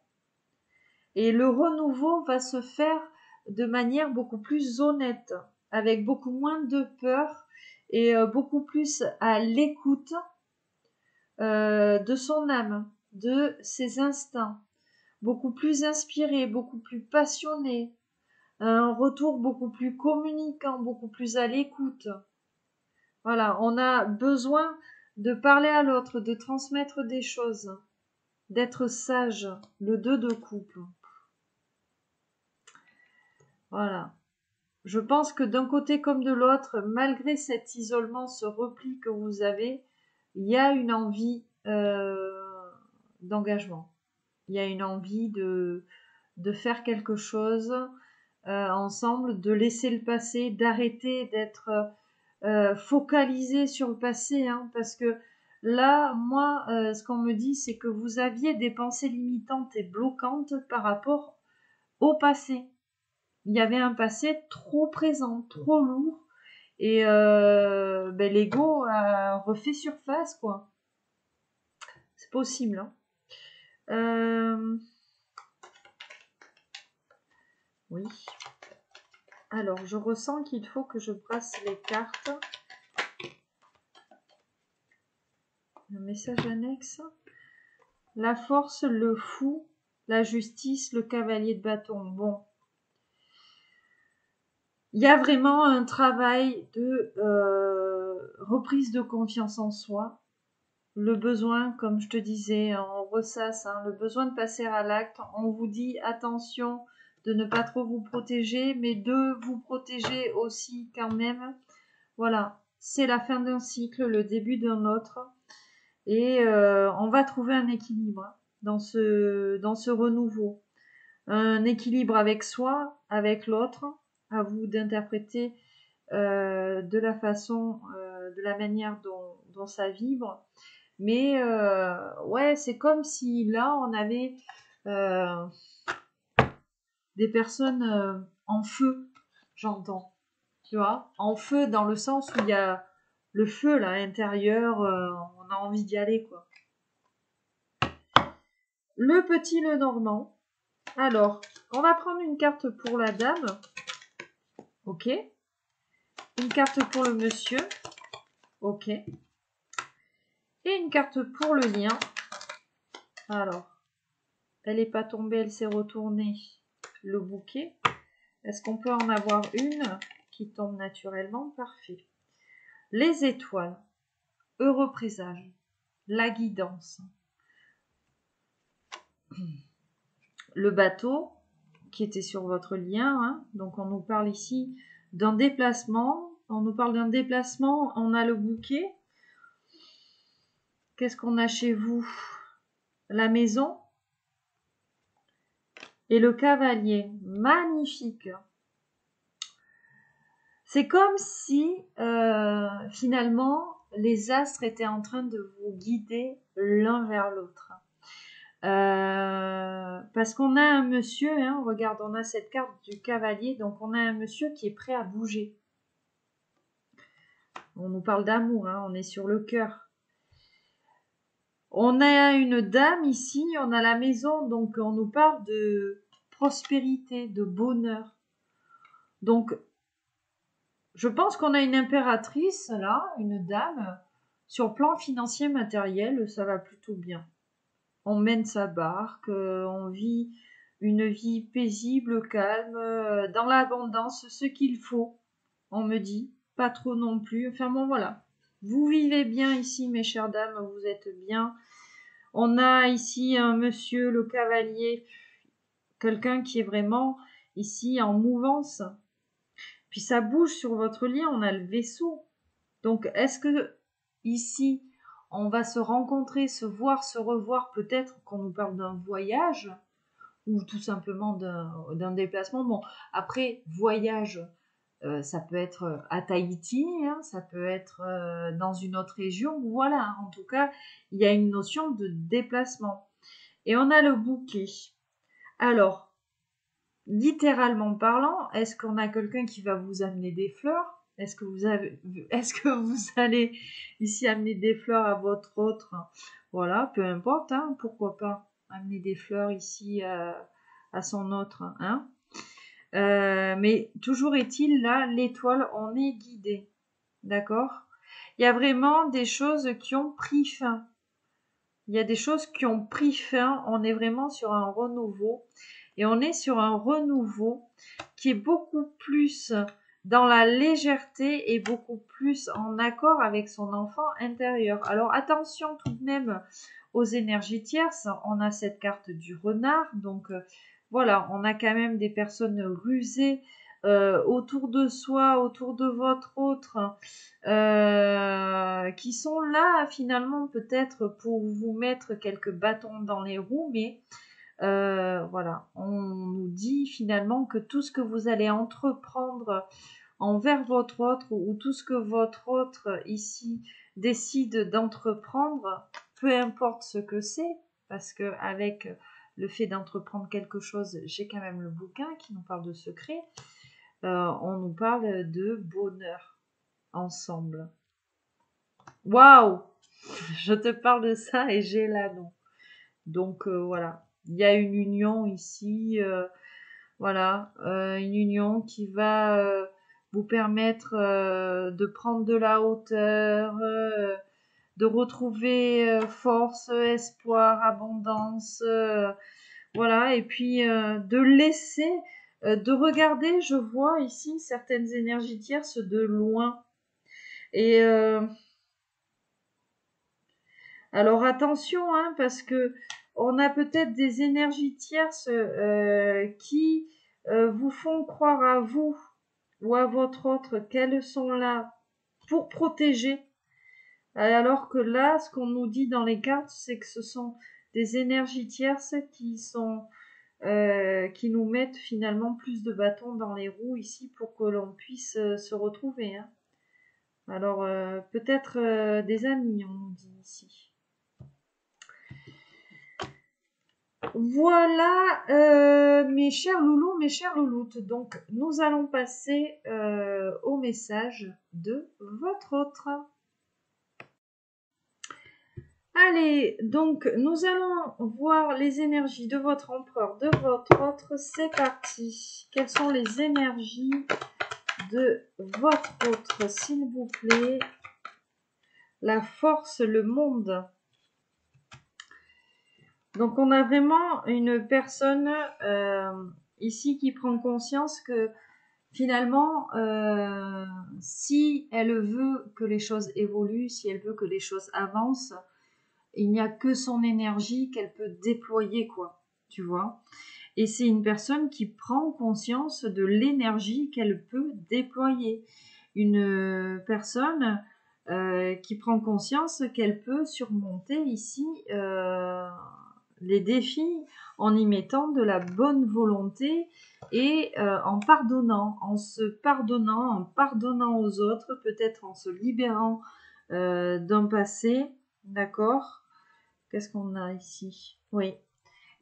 et le renouveau va se faire de manière beaucoup plus honnête, avec beaucoup moins de peur et beaucoup plus à l'écoute de son âme, de ses instincts, beaucoup plus inspiré, beaucoup plus passionné, un retour beaucoup plus communicant, beaucoup plus à l'écoute. Voilà, on a besoin de parler à l'autre, de transmettre des choses, d'être sage, le 2 de couple. Voilà. Je pense que d'un côté comme de l'autre, malgré cet isolement, ce repli que vous avez, il y a une envie d'engagement. Il y a une envie de faire quelque chose ensemble, de laisser le passé, d'arrêter d'être focalisé sur le passé, hein, parce que là, moi, ce qu'on me dit, c'est que vous aviez des pensées limitantes et bloquantes par rapport au passé. Il y avait un passé trop présent, trop lourd, et ben, l'ego a refait surface, quoi. C'est possible, hein. Oui. Alors, je ressens qu'il faut que je brasse les cartes. Le message annexe. La force, le fou, la justice, le cavalier de bâton. Bon. Il y a vraiment un travail de reprise de confiance en soi. Le besoin, comme je te disais, on ressasse, hein, le besoin de passer à l'acte. On vous dit attention de ne pas trop vous protéger, mais de vous protéger aussi quand même. Voilà, c'est la fin d'un cycle, le début d'un autre. Et on va trouver un équilibre dans ce renouveau. Un équilibre avec soi, avec l'autre. À vous d'interpréter de la façon, de la manière dont ça vibre. Mais ouais, c'est comme si là, on avait euh, des personnes en feu, j'entends. Tu vois, en feu dans le sens où il y a le feu là, à l'intérieur, on a envie d'y aller, quoi. Le petit, le normand. Alors, on va prendre une carte pour la dame. Ok. Une carte pour le monsieur. Ok. Et une carte pour le lien. Alors, elle n'est pas tombée, elle s'est retournée. Le bouquet. Est-ce qu'on peut en avoir une qui tombe naturellement? Parfait. Les étoiles. Heureux présage. La guidance. Le bateau qui était sur votre lien. Hein. Donc, on nous parle ici d'un déplacement. On nous parle d'un déplacement. On a le bouquet. Qu'est-ce qu'on a chez vous? La maison et le cavalier. Magnifique. C'est comme si finalement les astres étaient en train de vous guider l'un vers l'autre. Parce qu'on a un monsieur, hein, regarde, on a cette carte du cavalier, donc on a un monsieur qui est prêt à bouger. On nous parle d'amour, hein, on est sur le cœur. On a une dame ici, on a la maison, donc on nous parle de prospérité, de bonheur. Donc, je pense qu'on a une impératrice, là, une dame. Sur le plan financier matériel, ça va plutôt bien. On mène sa barque, on vit une vie paisible, calme, dans l'abondance, ce qu'il faut, on me dit. Pas trop non plus. Enfin bon, voilà. Vous vivez bien ici, mes chères dames, vous êtes bien. On a ici un monsieur, le cavalier, quelqu'un qui est vraiment ici en mouvance. Puis ça bouge sur votre lien, on a le vaisseau. Donc est-ce que ici, on va se rencontrer, se voir, se revoir, peut-être qu'on nous parle d'un voyage ou tout simplement d'un déplacement. Bon, après, voyage, ça peut être à Tahiti, hein, ça peut être dans une autre région. Voilà, en tout cas, il y a une notion de déplacement. Et on a le bouquet. Alors, littéralement parlant, est-ce qu'on a quelqu'un qui va vous amener des fleurs? Est-ce que vous allez ici amener des fleurs à votre autre? Voilà, peu importe, hein, pourquoi pas amener des fleurs ici à son autre, hein. Mais toujours est-il là, l'étoile, on est guidé, d'accord? Il y a vraiment des choses qui ont pris fin. Il y a des choses qui ont pris fin. On est vraiment sur un renouveau. Et on est sur un renouveau qui est beaucoup plus dans la légèreté et beaucoup plus en accord avec son enfant intérieur. Alors attention tout de même aux énergies tierces. On a cette carte du renard. Donc voilà, on a quand même des personnes rusées autour de soi, autour de votre autre, qui sont là finalement peut-être pour vous mettre quelques bâtons dans les roues, mais voilà, on nous dit finalement que tout ce que vous allez entreprendre envers votre autre ou tout ce que votre autre ici décide d'entreprendre, peu importe ce que c'est, parce que avec le fait d'entreprendre quelque chose, j'ai quand même le bouquin qui nous parle de secret, on nous parle de bonheur ensemble. Waouh! Je te parle de ça et j'ai l'anneau. Donc voilà, il y a une union ici, voilà, une union qui va vous permettre de prendre de la hauteur, de retrouver force, espoir, abondance, voilà, et puis de laisser, de regarder, je vois ici certaines énergies tierces de loin. Et alors attention, hein, parce que on a peut-être des énergies tierces qui vous font croire à vous ou à votre autre qu'elles sont là pour protéger. Alors que là, ce qu'on nous dit dans les cartes, c'est que ce sont des énergies tierces qui nous mettent finalement plus de bâtons dans les roues ici pour que l'on puisse se retrouver, hein. Alors, peut-être des amis, on nous dit ici. Voilà, mes chers loulous, mes chères louloutes. Donc, nous allons passer au message de votre autre. Allez, donc, nous allons voir les énergies de votre empereur, de votre autre. C'est parti. Quelles sont les énergies de votre autre, s'il vous plaît? La force, le monde. Donc, on a vraiment une personne ici qui prend conscience que finalement, si elle veut que les choses évoluent, si elle veut que les choses avancent, il n'y a que son énergie qu'elle peut déployer, quoi, tu vois. Et c'est une personne qui prend conscience de l'énergie qu'elle peut déployer. Une personne qui prend conscience qu'elle peut surmonter ici les défis en y mettant de la bonne volonté et en pardonnant, en pardonnant aux autres, peut-être en se libérant d'un passé, d'accord? Qu'est-ce qu'on a ici? Oui.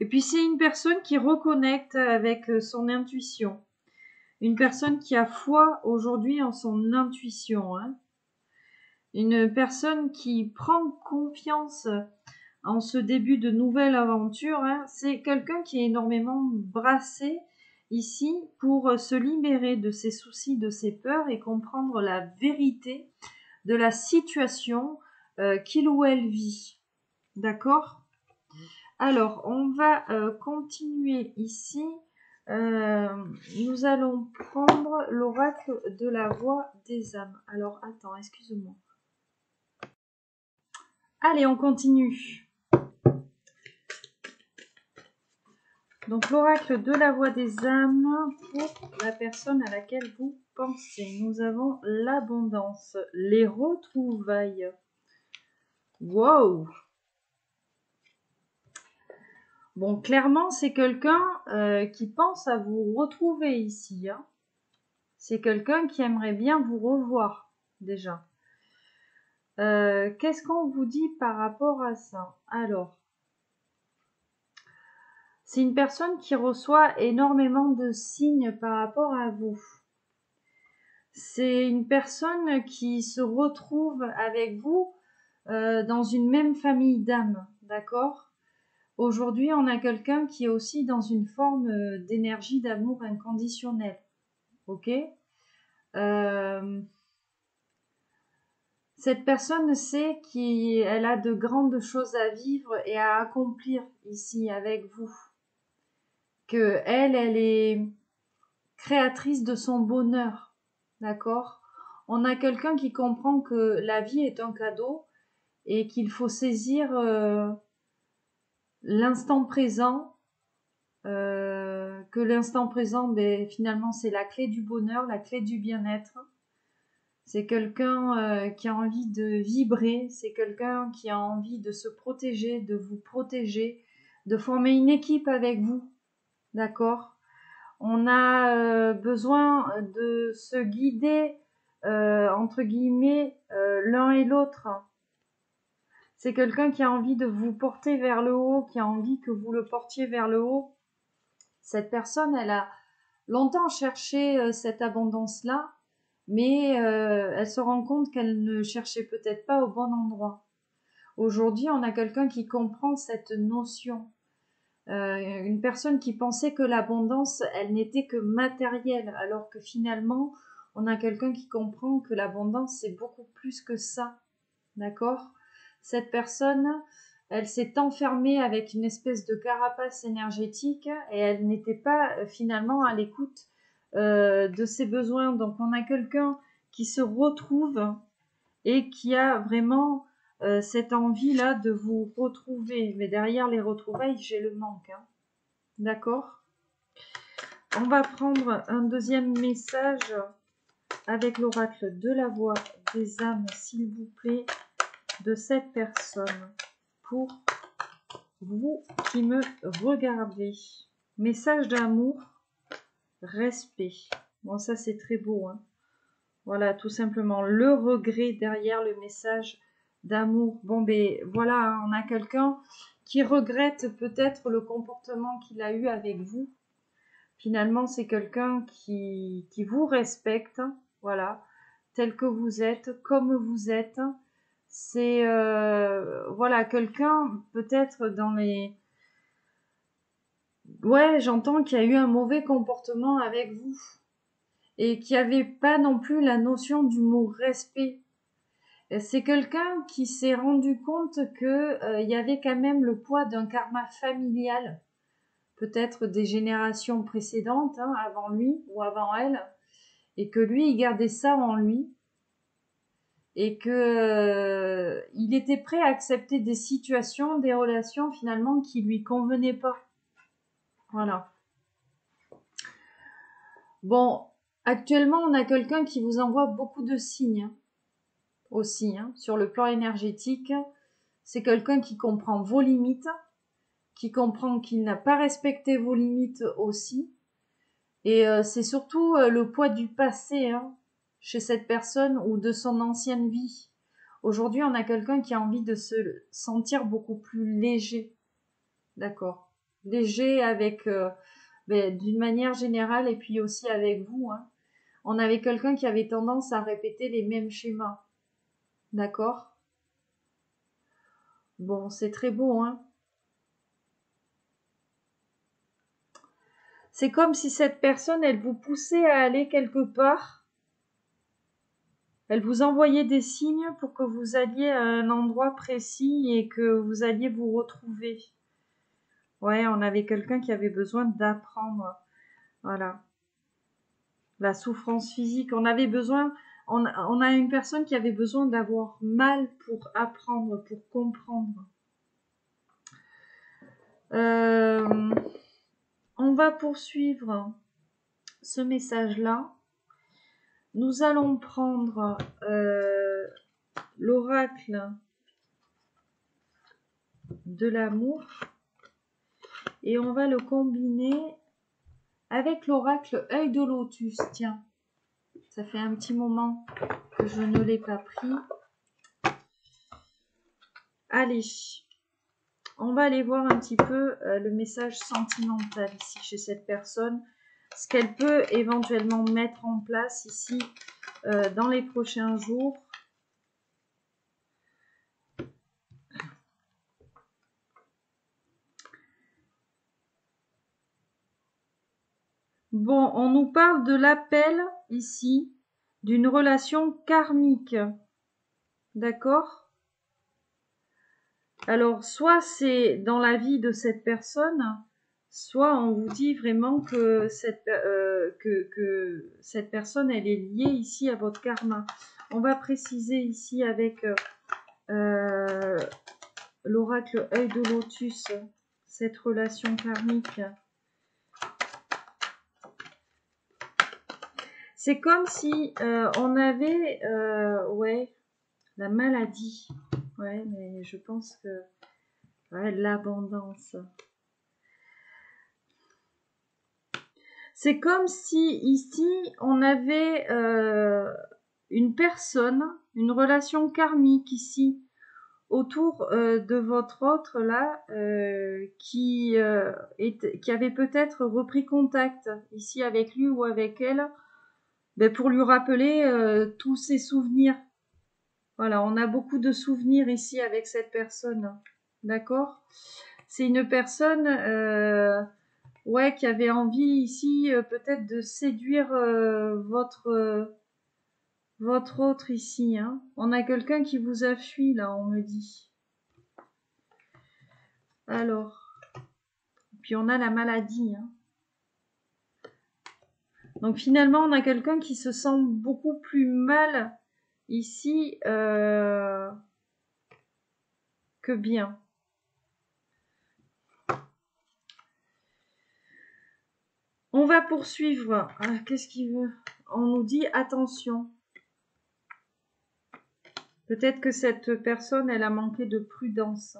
Et puis c'est une personne qui reconnecte avec son intuition. Une personne qui a foi aujourd'hui en son intuition, hein. Une personne qui prend confiance en ce début de nouvelle aventure, hein. C'est quelqu'un qui est énormément brassé ici pour se libérer de ses soucis, de ses peurs et comprendre la vérité de la situation qu'il ou elle vit. D'accord? Alors, on va continuer ici. Nous allons prendre l'oracle de la voix des âmes. Alors, attends, excuse-moi. Allez, on continue. Donc, l'oracle de la voix des âmes pour la personne à laquelle vous pensez. Nous avons l'abondance, les retrouvailles. Wow! Bon, clairement, c'est quelqu'un qui pense à vous retrouver ici, hein. C'est quelqu'un qui aimerait bien vous revoir, déjà. Qu'est-ce qu'on vous dit par rapport à ça? Alors, c'est une personne qui reçoit énormément de signes par rapport à vous. C'est une personne qui se retrouve avec vous dans une même famille d'âmes, d'accord? Aujourd'hui, on a quelqu'un qui est aussi dans une forme d'énergie d'amour inconditionnel, ok? Cette personne sait qu'elle a de grandes choses à vivre et à accomplir ici avec vous. Que elle est créatrice de son bonheur, d'accord? On a quelqu'un qui comprend que la vie est un cadeau et qu'il faut saisir l'instant présent, que l'instant présent, ben, finalement, c'est la clé du bonheur, la clé du bien-être. C'est quelqu'un qui a envie de vibrer, c'est quelqu'un qui a envie de se protéger, de vous protéger, de former une équipe avec vous, d'accord? On a besoin de se guider, entre guillemets, l'un et l'autre. C'est quelqu'un qui a envie de vous porter vers le haut, qui a envie que vous le portiez vers le haut. Cette personne, elle a longtemps cherché cette abondance-là, mais elle se rend compte qu'elle ne cherchait peut-être pas au bon endroit. Aujourd'hui, on a quelqu'un qui comprend cette notion. Une personne qui pensait que l'abondance, elle n'était que matérielle, alors que finalement, on a quelqu'un qui comprend que l'abondance, c'est beaucoup plus que ça. D'accord? Cette personne, elle s'est enfermée avec une espèce de carapace énergétique et elle n'était pas finalement à l'écoute de ses besoins. Donc on a quelqu'un qui se retrouve et qui a vraiment cette envie-là de vous retrouver. Mais derrière les retrouvailles, j'ai le manque, hein. D'accord? On va prendre un deuxième message avec l'oracle de la voix des âmes, s'il vous plaît. de cette personne pour vous qui me regardez. Message d'amour, respect. Bon, ça c'est très beau, hein. Voilà, tout simplement le regret derrière le message d'amour. Bon, ben voilà, hein, on a quelqu'un qui regrette peut-être le comportement qu'il a eu avec vous. Finalement, c'est quelqu'un qui vous respecte, voilà, tel que vous êtes, comme vous êtes. C'est voilà, quelqu'un peut-être dans les... Ouais, j'entends qu'il y a eu un mauvais comportement avec vous et qu'il n'y avait pas non plus la notion du mot respect. C'est quelqu'un qui s'est rendu compte que y avait quand même le poids d'un karma familial, peut-être des générations précédentes, hein, avant lui ou avant elle, et que lui, il gardait ça en lui, et que il était prêt à accepter des situations, des relations finalement qui lui convenaient pas. Voilà. Bon, actuellement, on a quelqu'un qui vous envoie beaucoup de signes aussi, hein, sur le plan énergétique. C'est quelqu'un qui comprend vos limites, qui comprend qu'il n'a pas respecté vos limites aussi. Et c'est surtout le poids du passé, hein, chez cette personne ou de son ancienne vie. Aujourd'hui, on a quelqu'un qui a envie de se sentir beaucoup plus léger. D'accord. Léger avec, d'une manière générale et puis aussi avec vous, hein. On avait quelqu'un qui avait tendance à répéter les mêmes schémas. D'accord. Bon, c'est très beau, hein. C'est comme si cette personne, elle vous poussait à aller quelque part. Elle vous envoyait des signes pour que vous alliez à un endroit précis et que vous alliez vous retrouver. Ouais, on avait quelqu'un qui avait besoin d'apprendre. Voilà. La souffrance physique. On avait besoin, on a une personne qui avait besoin d'avoir mal pour apprendre, pour comprendre. On va poursuivre ce message-là. Nous allons prendre l'oracle de l'amour et on va le combiner avec l'oracle œil de lotus. Tiens, ça fait un petit moment que je ne l'ai pas pris. Allez, on va aller voir un petit peu le message sentimental ici chez cette personne, ce qu'elle peut éventuellement mettre en place ici dans les prochains jours. Bon, on nous parle de l'appel ici d'une relation karmique. D'accord ? Alors, soit c'est dans la vie de cette personne, soit on vous dit vraiment que cette personne, elle est liée ici à votre karma. On va préciser ici avec l'oracle œil de lotus, cette relation karmique. C'est comme si on avait, ouais, la maladie. Ouais, mais je pense que ouais, l'abondance. C'est comme si ici on avait une personne, une relation karmique ici autour de votre autre là qui avait peut-être repris contact ici avec lui ou avec elle, ben, pour lui rappeler tous ses souvenirs. Voilà, on a beaucoup de souvenirs ici avec cette personne, d'accord ? C'est une personne ouais, qui avait envie ici peut-être de séduire votre autre ici, hein. On a quelqu'un qui vous a fui là, on me dit. Alors, puis on a la maladie, hein. Donc finalement, on a quelqu'un qui se sent beaucoup plus mal ici que bien. On va poursuivre. Qu'est-ce qu'il veut ? On nous dit attention. Peut-être que cette personne, elle a manqué de prudence.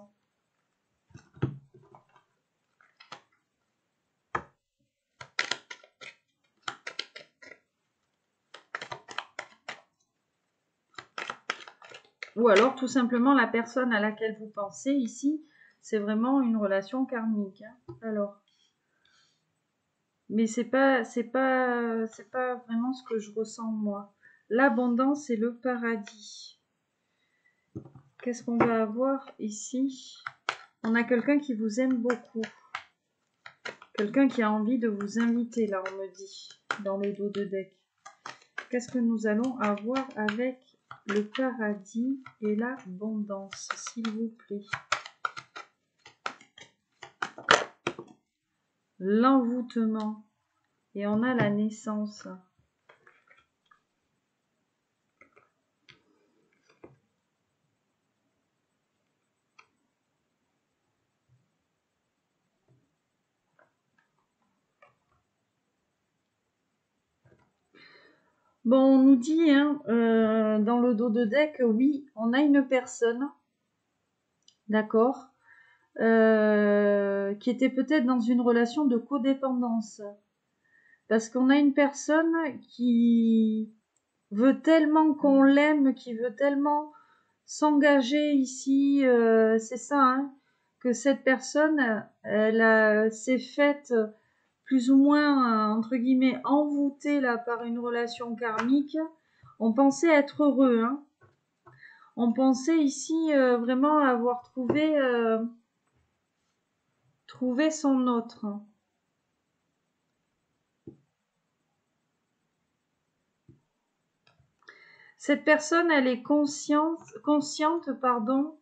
Ou alors, tout simplement, la personne à laquelle vous pensez ici, c'est vraiment une relation karmique. Hein. Alors, mais c'est pas vraiment ce que je ressens moi. L'abondance et le paradis. Qu'est-ce qu'on va avoir ici? On a quelqu'un qui vous aime beaucoup. Quelqu'un qui a envie de vous inviter, là, on me dit, dans le dos de deck. Qu'est-ce que nous allons avoir avec le paradis et l'abondance, s'il vous plaît? L'envoûtement. Et on a la naissance. Bon, on nous dit hein, dans le dos de deck, oui, on a une personne, d'accord, qui était peut-être dans une relation de codépendance. Parce qu'on a une personne qui veut tellement qu'on l'aime, qui veut tellement s'engager ici, c'est ça, hein, que cette personne, elle s'est faite plus ou moins, entre guillemets, envoûtée là, par une relation karmique. On pensait être heureux, hein. On pensait ici vraiment avoir trouvé son autre. Cette personne, elle est consciente, pardon,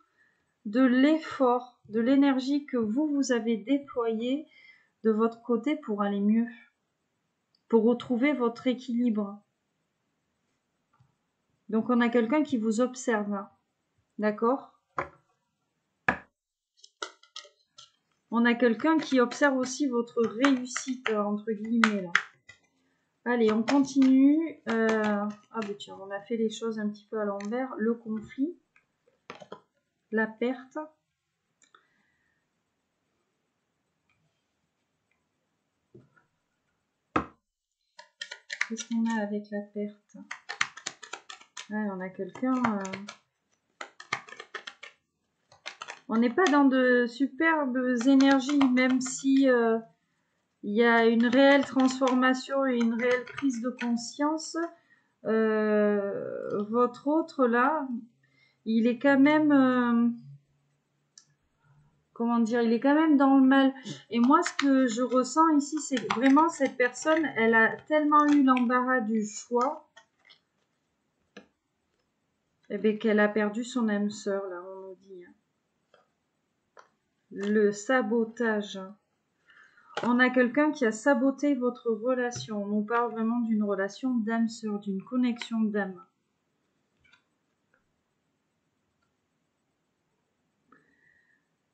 de l'effort, de l'énergie que vous avez déployée de votre côté pour aller mieux, pour retrouver votre équilibre. Donc on a quelqu'un qui vous observe, hein. D'accord? On a quelqu'un qui observe aussi votre réussite, entre guillemets, là. Allez, on continue. Ah ben tiens, on a fait les choses un petit peu à l'envers. Le conflit, la perte. Qu'est-ce qu'on a avec la perte? Ouais, on a quelqu'un... On n'est pas dans de superbes énergies, même si il y a une réelle transformation et une réelle prise de conscience. Votre autre là, il est quand même, comment dire, il est quand même dans le mal. Et moi, ce que je ressens ici, c'est vraiment cette personne, elle a tellement eu l'embarras du choix, eh bien, qu'elle a perdu son âme sœur, là, on nous dit. Hein. Le sabotage. On a quelqu'un qui a saboté votre relation. On nous parle vraiment d'une relation d'âme sœur, d'une connexion d'âme.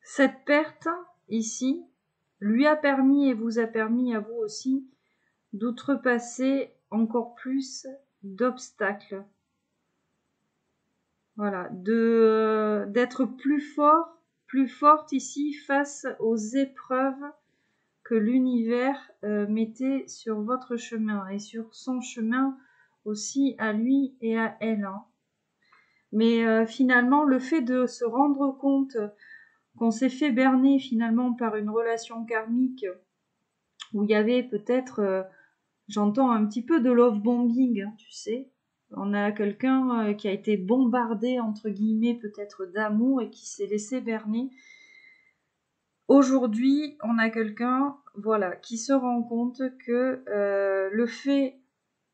Cette perte, ici, lui a permis et vous a permis à vous aussi d'outrepasser encore plus d'obstacles. Voilà, d'être plus fort, plus forte ici face aux épreuves que l'univers mettait sur votre chemin et sur son chemin aussi à lui et à elle. Hein. Mais finalement, le fait de se rendre compte qu'on s'est fait berner finalement par une relation karmique où il y avait peut-être, j'entends un petit peu de love bombing, hein, tu sais. On a quelqu'un qui a été bombardé, entre guillemets, peut-être d'amour et qui s'est laissé berner. Aujourd'hui, on a quelqu'un, voilà, qui se rend compte que le fait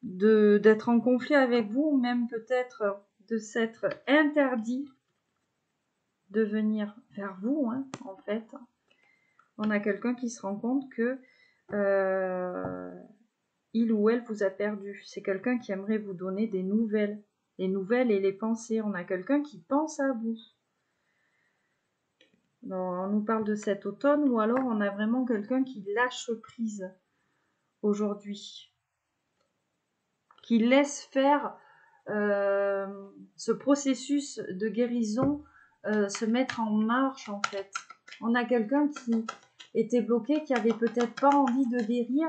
d'être en conflit avec vous, ou même peut-être de s'être interdit de venir vers vous, hein, en fait, on a quelqu'un qui se rend compte que il ou elle vous a perdu. C'est quelqu'un qui aimerait vous donner des nouvelles. Les nouvelles et les pensées. On a quelqu'un qui pense à vous. On nous parle de cet automne ou alors on a vraiment quelqu'un qui lâche prise aujourd'hui. Qui laisse faire ce processus de guérison se mettre en marche en fait. On a quelqu'un qui était bloqué, qui avait peut-être pas envie de guérir.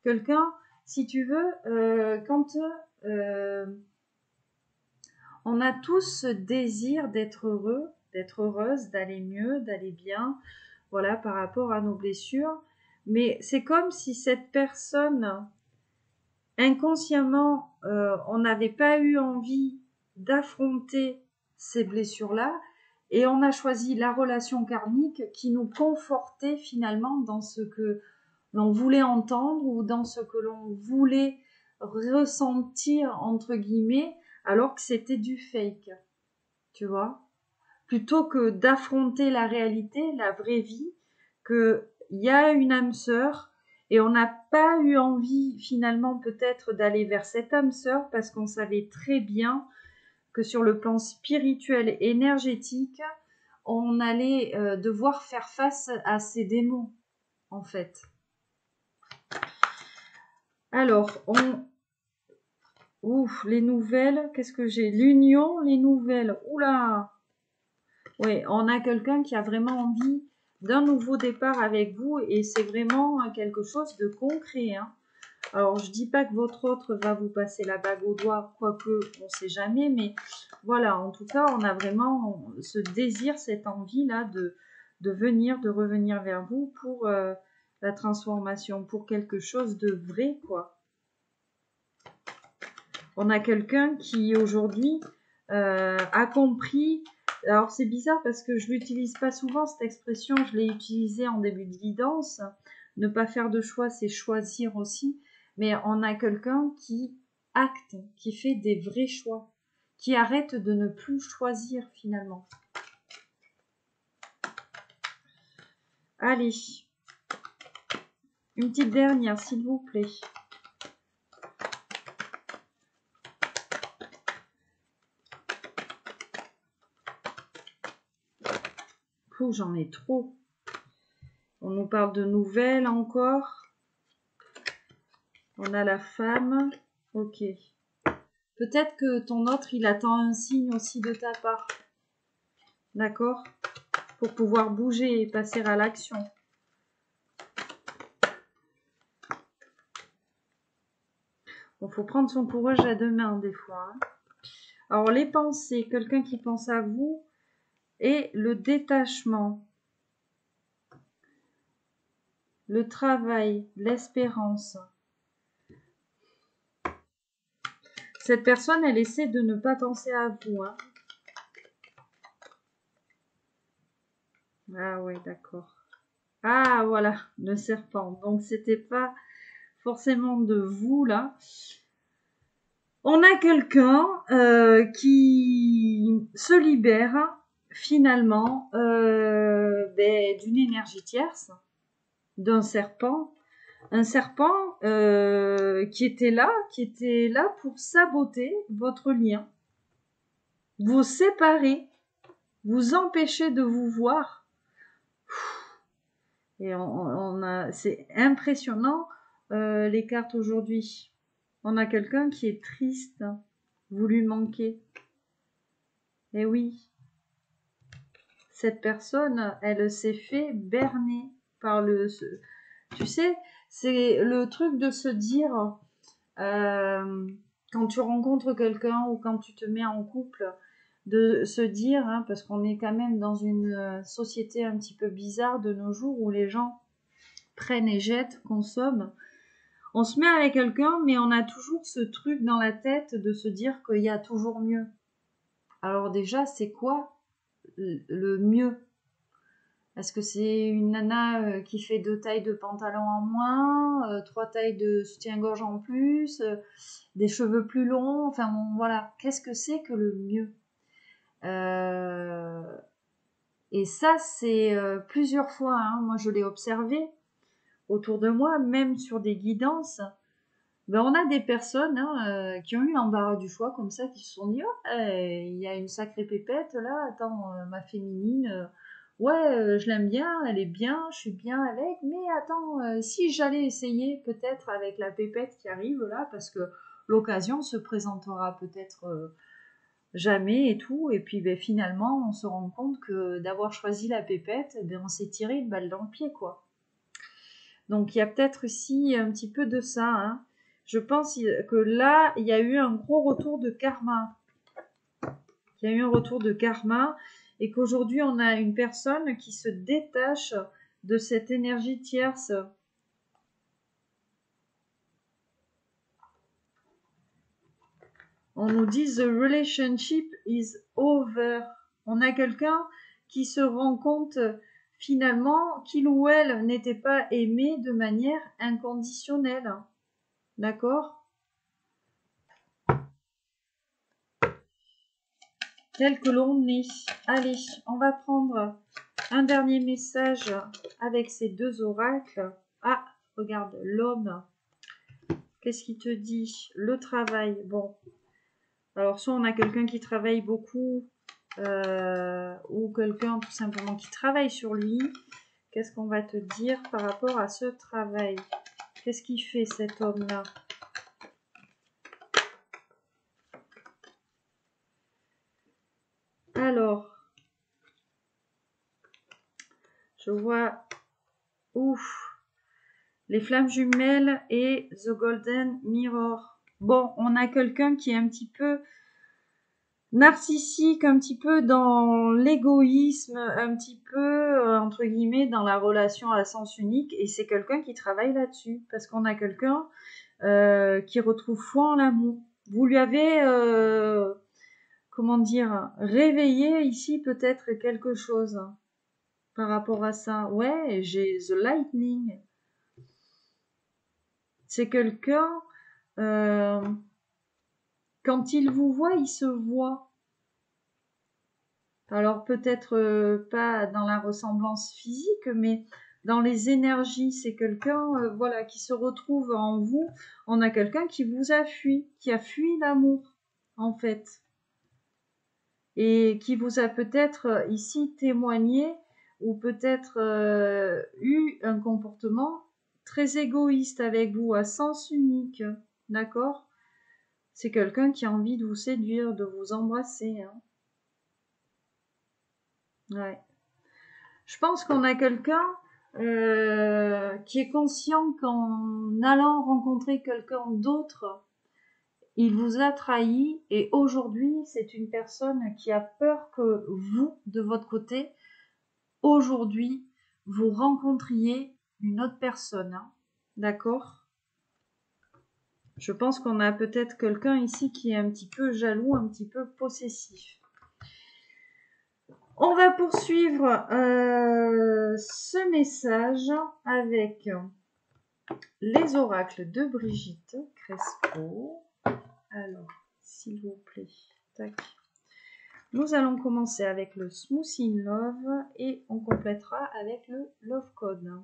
Quelqu'un, si tu veux, quand on a tous ce désir d'être heureux, d'être heureuse, d'aller mieux, d'aller bien, voilà, par rapport à nos blessures. Mais c'est comme si cette personne, inconsciemment, on n'avait pas eu envie d'affronter ces blessures-là, et on a choisi la relation karmique qui nous confortait finalement dans ce que l'on voulait entendre ou dans ce que l'on voulait ressentir, entre guillemets, alors que c'était du fake, tu vois. Plutôt que d'affronter la réalité, la vraie vie, qu'il y a une âme sœur, et on n'a pas eu envie finalement peut-être d'aller vers cette âme sœur parce qu'on savait très bien que sur le plan spirituel et énergétique, on allait devoir faire face à ces démons, en fait. Alors, Ouf, les nouvelles, qu'est-ce que j'ai? L'union, les nouvelles. Oula! Oui, on a quelqu'un qui a vraiment envie d'un nouveau départ avec vous et c'est vraiment quelque chose de concret, hein. Alors, je dis pas que votre autre va vous passer la bague au doigt, quoique on sait jamais, mais voilà, en tout cas, on a vraiment ce désir, cette envie-là de venir, de revenir vers vous pour la transformation, pour quelque chose de vrai, quoi. On a quelqu'un qui aujourd'hui a compris. Alors c'est bizarre parce que je l'utilise pas souvent cette expression, je l'ai utilisée en début de guidance. Ne pas faire de choix, c'est choisir aussi. Mais on a quelqu'un qui acte, qui fait des vrais choix, qui arrête de ne plus choisir finalement. Allez, une petite dernière s'il vous plaît. J'en ai trop. On nous parle de nouvelles encore. On a la femme. Ok. Peut-être que ton autre, il attend un signe aussi de ta part. D'accord? Pour pouvoir bouger et passer à l'action. Bon, faut prendre son courage à deux mains des fois, hein. Alors, les pensées, quelqu'un qui pense à vous, et le détachement, le travail, l'espérance. Cette personne, elle essaie de ne pas penser à vous, hein. Ah ouais, d'accord. Ah voilà, le serpent. Donc c'était pas forcément de vous là. On a quelqu'un qui se libère finalement d'une énergie tierce, d'un serpent. Un serpent qui était là pour saboter votre lien, vous séparer, vous empêcher de vous voir. Et c'est impressionnant les cartes aujourd'hui. On a quelqu'un qui est triste, vous lui manquez. Et oui, cette personne, elle s'est fait berner par tu sais, c'est le truc de se dire, quand tu rencontres quelqu'un ou quand tu te mets en couple, de se dire, hein, parce qu'on est quand même dans une société un petit peu bizarre de nos jours où les gens prennent et jettent, consomment. On se met avec quelqu'un, mais on a toujours ce truc dans la tête de se dire qu'il y a toujours mieux. Alors déjà, c'est quoi le mieux? Est-ce que c'est une nana qui fait 2 tailles de pantalon en moins, 3 tailles de soutien-gorge en plus, des cheveux plus longs? Enfin bon, voilà. Qu'est-ce que c'est que le mieux? Et ça, c'est plusieurs fois, hein, moi je l'ai observé autour de moi, même sur des guidances. Ben, on a des personnes qui ont eu l'embarras du choix comme ça, qui se sont dit oh, il y a une sacrée pépette là, attends, ma féminine, ouais, je l'aime bien, elle est bien, je suis bien avec, mais attends, si j'allais essayer peut-être avec la pépette qui arrive là, parce que l'occasion se présentera peut-être jamais et tout. Et puis ben, finalement, on se rend compte que d'avoir choisi la pépette, ben, on s'est tiré une balle dans le pied, quoi. Donc il y a peut-être ici un petit peu de ça. Hein. Je pense que là, il y a eu un gros retour de karma. Il y a eu un retour de karma et qu'aujourd'hui, on a une personne qui se détache de cette énergie tierce. On nous dit « The relationship is over ». On a quelqu'un qui se rend compte finalement qu'il ou elle n'était pas aimé de manière inconditionnelle. D'accord ? Tel que l'on est. Allez, on va prendre un dernier message avec ces deux oracles. Ah, regarde, l'homme. Qu'est-ce qu'il te dit? Le travail. Bon. Alors, soit on a quelqu'un qui travaille beaucoup, ou quelqu'un tout simplement qui travaille sur lui. Qu'est-ce qu'on va te dire par rapport à ce travail? Qu'est-ce qu'il fait cet homme-là? Alors, je vois, ouf, les flammes jumelles et The Golden Mirror. Bon, on a quelqu'un qui est un petit peu narcissique, un petit peu dans l'égoïsme, un petit peu, entre guillemets, dans la relation à sens unique. Et c'est quelqu'un qui travaille là-dessus. Parce qu'on a quelqu'un qui retrouve foi en l'amour. Vous lui avez, comment dire, réveillé ici peut-être quelque chose par rapport à ça. Ouais, j'ai The Lightning. C'est quelqu'un, quand il vous voit, il se voit. Alors peut-être pas dans la ressemblance physique, mais dans les énergies. C'est quelqu'un, voilà, qui se retrouve en vous. On a quelqu'un qui vous a fui, qui a fui l'amour, en fait. Et qui vous a peut-être ici témoigné ou peut-être eu un comportement très égoïste avec vous, à sens unique, d'accord? C'est quelqu'un qui a envie de vous séduire, de vous embrasser. Hein. Ouais. Je pense qu'on a quelqu'un qui est conscient qu'en allant rencontrer quelqu'un d'autre, il vous a trahi et aujourd'hui, c'est une personne qui a peur que vous, de votre côté, aujourd'hui, vous rencontriez une autre personne. Hein. D'accord ? Je pense qu'on a peut-être quelqu'un ici qui est un petit peu jaloux, un petit peu possessif. On va poursuivre ce message avec les oracles de Brigitte Crespo. Alors, s'il vous plaît, tac. Nous allons commencer avec le Smooth in Love et on complétera avec le Love Code.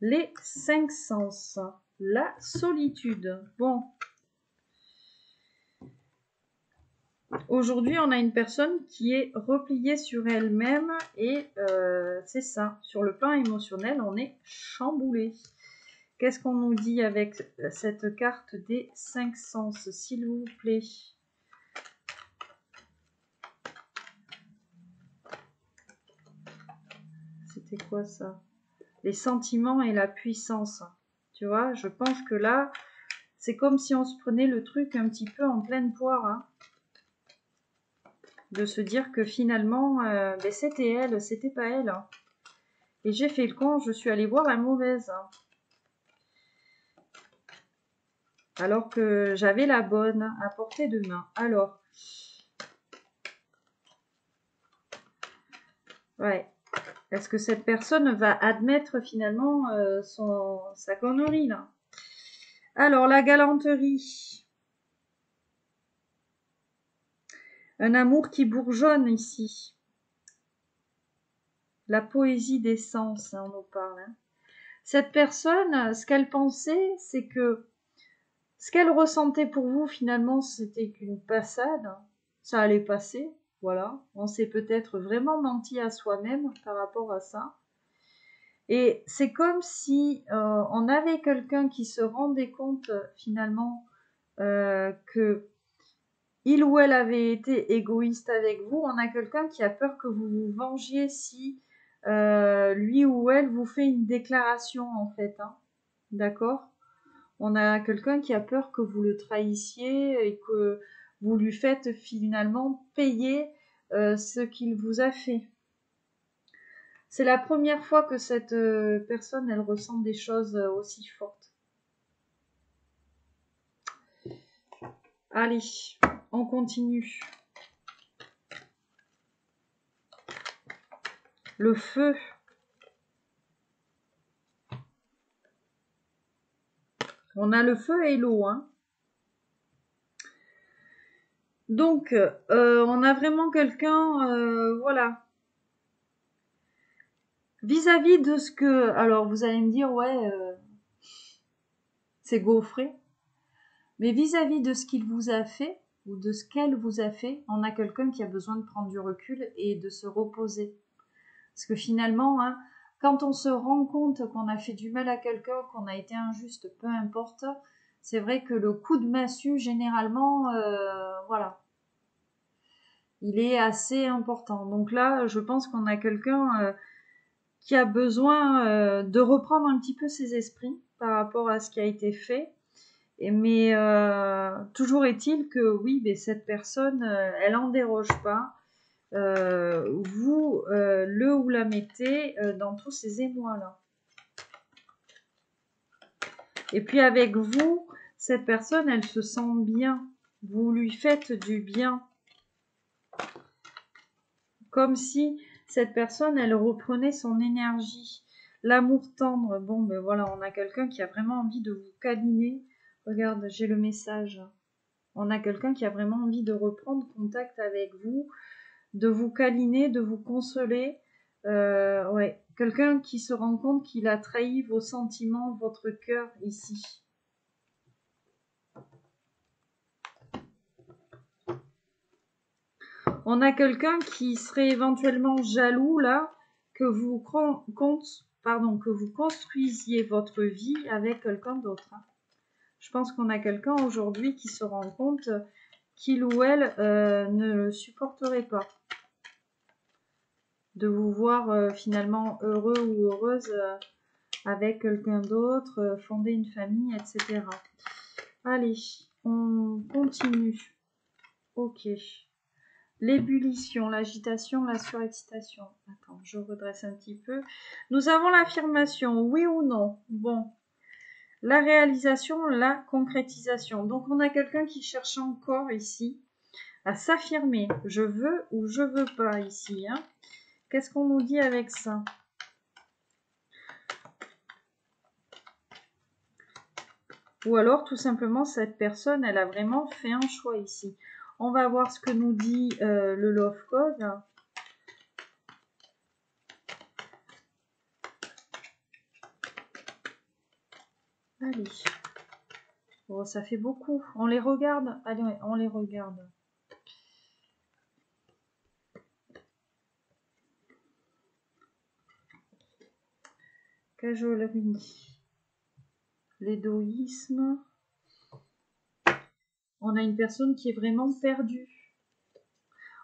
Les 5 sens. La solitude. Bon. Aujourd'hui, on a une personne qui est repliée sur elle-même et c'est ça. Sur le plan émotionnel, on est chamboulé. Qu'est-ce qu'on nous dit avec cette carte des 5 sens, s'il vous plaît? C'était quoi ça? Les sentiments et la puissance. Tu vois, je pense que là, c'est comme si on se prenait le truc un petit peu en pleine poire. Hein. De se dire que finalement, ben c'était elle, c'était pas elle. Hein. Et j'ai fait le con, je suis allée voir la mauvaise. Hein. Alors que j'avais la bonne à portée de main. Alors, ouais. Est-ce que cette personne va admettre finalement sa connerie là? Alors, la galanterie. Un amour qui bourgeonne ici. La poésie des sens, hein, on nous parle. Hein. Cette personne, ce qu'elle pensait, c'est que ce qu'elle ressentait pour vous, finalement, c'était qu'une passade. Ça allait passer. Voilà, on s'est peut-être vraiment menti à soi-même par rapport à ça. Et c'est comme si on avait quelqu'un qui se rendait compte finalement que il ou elle avait été égoïste avec vous. On a quelqu'un qui a peur que vous vous vengiez si lui ou elle vous fait une déclaration en fait. Hein. D'accord? On a quelqu'un qui a peur que vous le trahissiez et que vous lui faites finalement payer ce qu'il vous a fait. C'est la première fois que cette personne, elle ressent des choses aussi fortes. Allez, on continue. Le feu. On a le feu et l'eau. Hein. Donc, on a vraiment quelqu'un, voilà. Vis-à-vis de ce que... Alors, vous allez me dire, ouais, c'est gaufré. Mais vis-à-vis de ce qu'il vous a fait, ou de ce qu'elle vous a fait, on a quelqu'un qui a besoin de prendre du recul et de se reposer. Parce que finalement, hein, quand on se rend compte qu'on a fait du mal à quelqu'un, qu'on a été injuste, peu importe, c'est vrai que le coup de massue, généralement, voilà, il est assez important. Donc là, je pense qu'on a quelqu'un qui a besoin de reprendre un petit peu ses esprits par rapport à ce qui a été fait. Mais toujours est-il que oui, mais cette personne, elle en déroge pas. Vous le ou la mettez dans tous ces émois-là. Et puis avec vous, cette personne, elle se sent bien. Vous lui faites du bien. Comme si cette personne, elle reprenait son énergie. L'amour tendre, bon, ben voilà, on a quelqu'un qui a vraiment envie de vous câliner. Regarde, j'ai le message. On a quelqu'un qui a vraiment envie de reprendre contact avec vous, de vous câliner, de vous consoler. Ouais, quelqu'un qui se rend compte qu'il a trahi vos sentiments, votre cœur ici. On a quelqu'un qui serait éventuellement jaloux là, que vous construisiez votre vie avec quelqu'un d'autre. Hein. Je pense qu'on a quelqu'un aujourd'hui qui se rend compte qu'il ou elle ne le supporterait pas. De vous voir finalement heureux ou heureuse avec quelqu'un d'autre, fonder une famille, etc. Allez, on continue. Ok. L'ébullition, l'agitation, la surexcitation. Attends, je redresse un petit peu. Nous avons l'affirmation, oui ou non. Bon. La réalisation, la concrétisation. Donc on a quelqu'un qui cherche encore ici à s'affirmer. Je veux ou je veux pas ici. Hein. Qu'est-ce qu'on nous dit avec ça? Ou alors, tout simplement, cette personne, elle a vraiment fait un choix ici. On va voir ce que nous dit le Love Code. Allez. Oh, ça fait beaucoup. On les regarde. Allez, on les regarde. Cajolerie. L'égoïsme. On a une personne qui est vraiment perdue.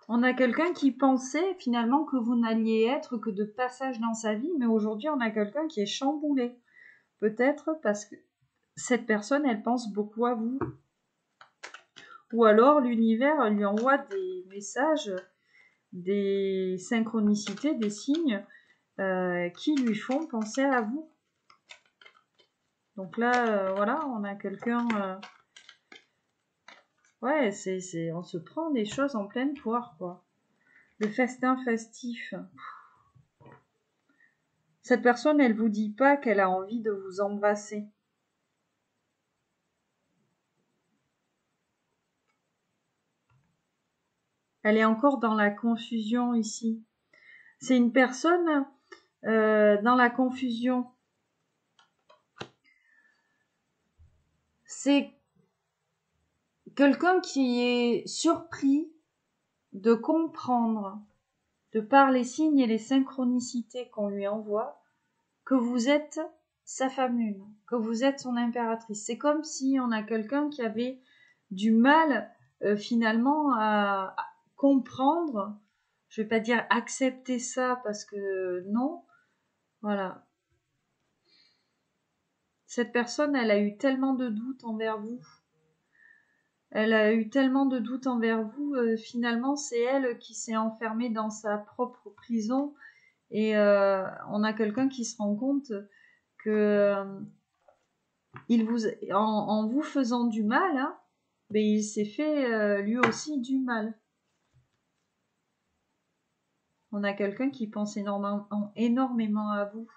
On a quelqu'un qui pensait finalement que vous n'alliez être que de passage dans sa vie, mais aujourd'hui on a quelqu'un qui est chamboulé. Peut-être parce que cette personne, elle pense beaucoup à vous. Ou alors l'univers lui envoie des messages, des synchronicités, des signes qui lui font penser à vous. Donc là, voilà, on a quelqu'un... ouais, on se prend des choses en pleine poire, quoi. Le festin festif. Cette personne, elle vous dit pas qu'elle a envie de vous embrasser. Elle est encore dans la confusion ici. C'est une personne dans la confusion. C'est quelqu'un qui est surpris de comprendre, de par les signes et les synchronicités qu'on lui envoie, que vous êtes sa femme lune, que vous êtes son impératrice. C'est comme si on a quelqu'un qui avait du mal finalement à comprendre, je vais pas dire accepter ça parce que non, voilà. Cette personne, elle a eu tellement de doutes envers vous. Elle a eu tellement de doutes envers vous. Finalement, c'est elle qui s'est enfermée dans sa propre prison. Et on a quelqu'un qui se rend compte que en vous faisant du mal, hein, ben, il s'est fait lui aussi du mal. On a quelqu'un qui pense énormément à vous.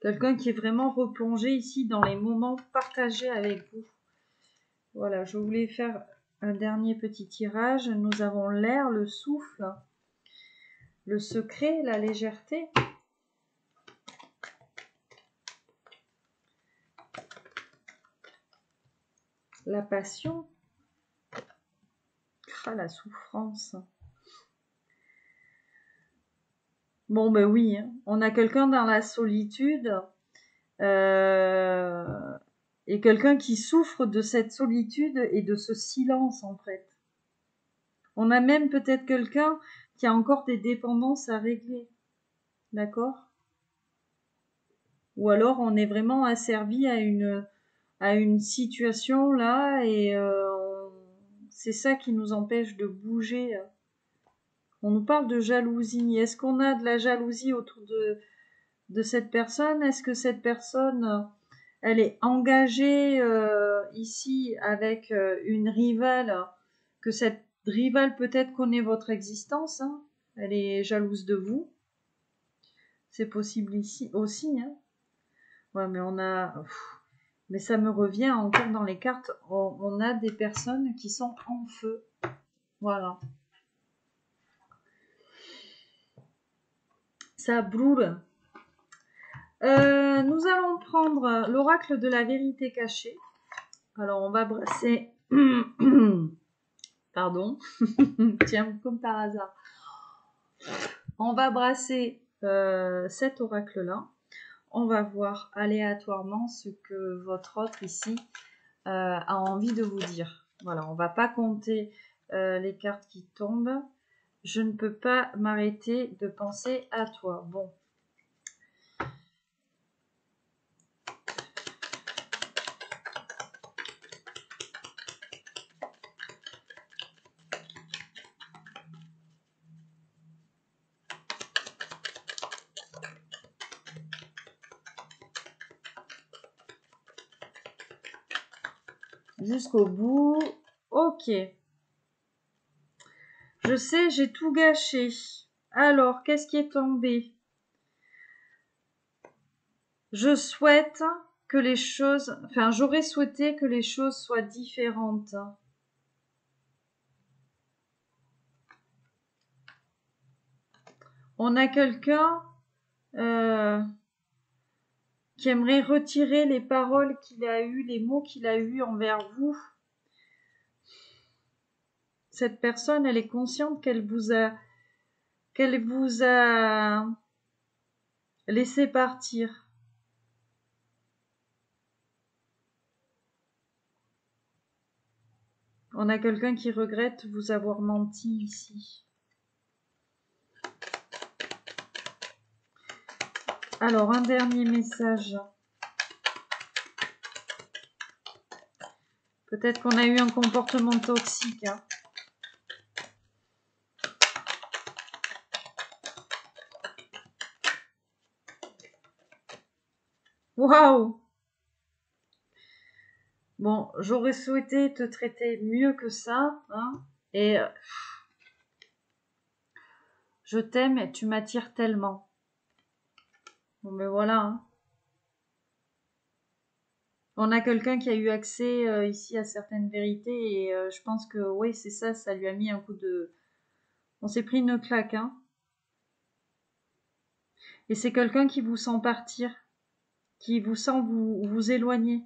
Quelqu'un qui est vraiment replongé ici dans les moments partagés avec vous. Voilà, je voulais faire un dernier petit tirage. Nous avons l'air, le souffle, le secret, la légèreté. La passion. Ah, la souffrance. Bon, ben oui, hein. On a quelqu'un dans la solitude et quelqu'un qui souffre de cette solitude et de ce silence, en fait. On a même peut-être quelqu'un qui a encore des dépendances à régler. D'accord? Ou alors on est vraiment asservi à une situation là et c'est ça qui nous empêche de bouger. On nous parle de jalousie. Est-ce qu'on a de la jalousie autour de cette personne? Est-ce que cette personne, elle est engagée ici avec une rivale, que cette rivale peut-être connaît votre existence, hein? Elle est jalouse de vous. C'est possible ici aussi, hein? Ouais, mais on a... Mais ça me revient encore dans les cartes. On a des personnes qui sont en feu. Voilà. Ça brûle. Nous allons prendre l'oracle de la vérité cachée. Alors, on va brasser... Pardon. Tiens, comme par hasard. On va brasser cet oracle-là. On va voir aléatoirement ce que votre autre ici a envie de vous dire. Voilà, on va pas compter les cartes qui tombent. Je ne peux pas m'arrêter de penser à toi. Bon. Jusqu'au bout. Ok. Je sais, j'ai tout gâché. Alors, qu'est-ce qui est tombé? Je souhaite que les choses... Enfin, j'aurais souhaité que les choses soient différentes. On a quelqu'un qui aimerait retirer les paroles qu'il a eues, les mots qu'il a eus envers vous. Cette personne, elle est consciente qu'elle vous a laissé partir. On a quelqu'un qui regrette vous avoir menti ici. Alors, un dernier message. Peut-être qu'on a eu un comportement toxique. Hein. Waouh! Bon, j'aurais souhaité te traiter mieux que ça. Hein, et je t'aime et tu m'attires tellement. Bon, ben voilà. Hein. On a quelqu'un qui a eu accès ici à certaines vérités et je pense que oui, c'est ça, ça lui a mis un coup de... On s'est pris une claque, hein. Et c'est quelqu'un qui vous sent partir, qui vous sent vous éloigner.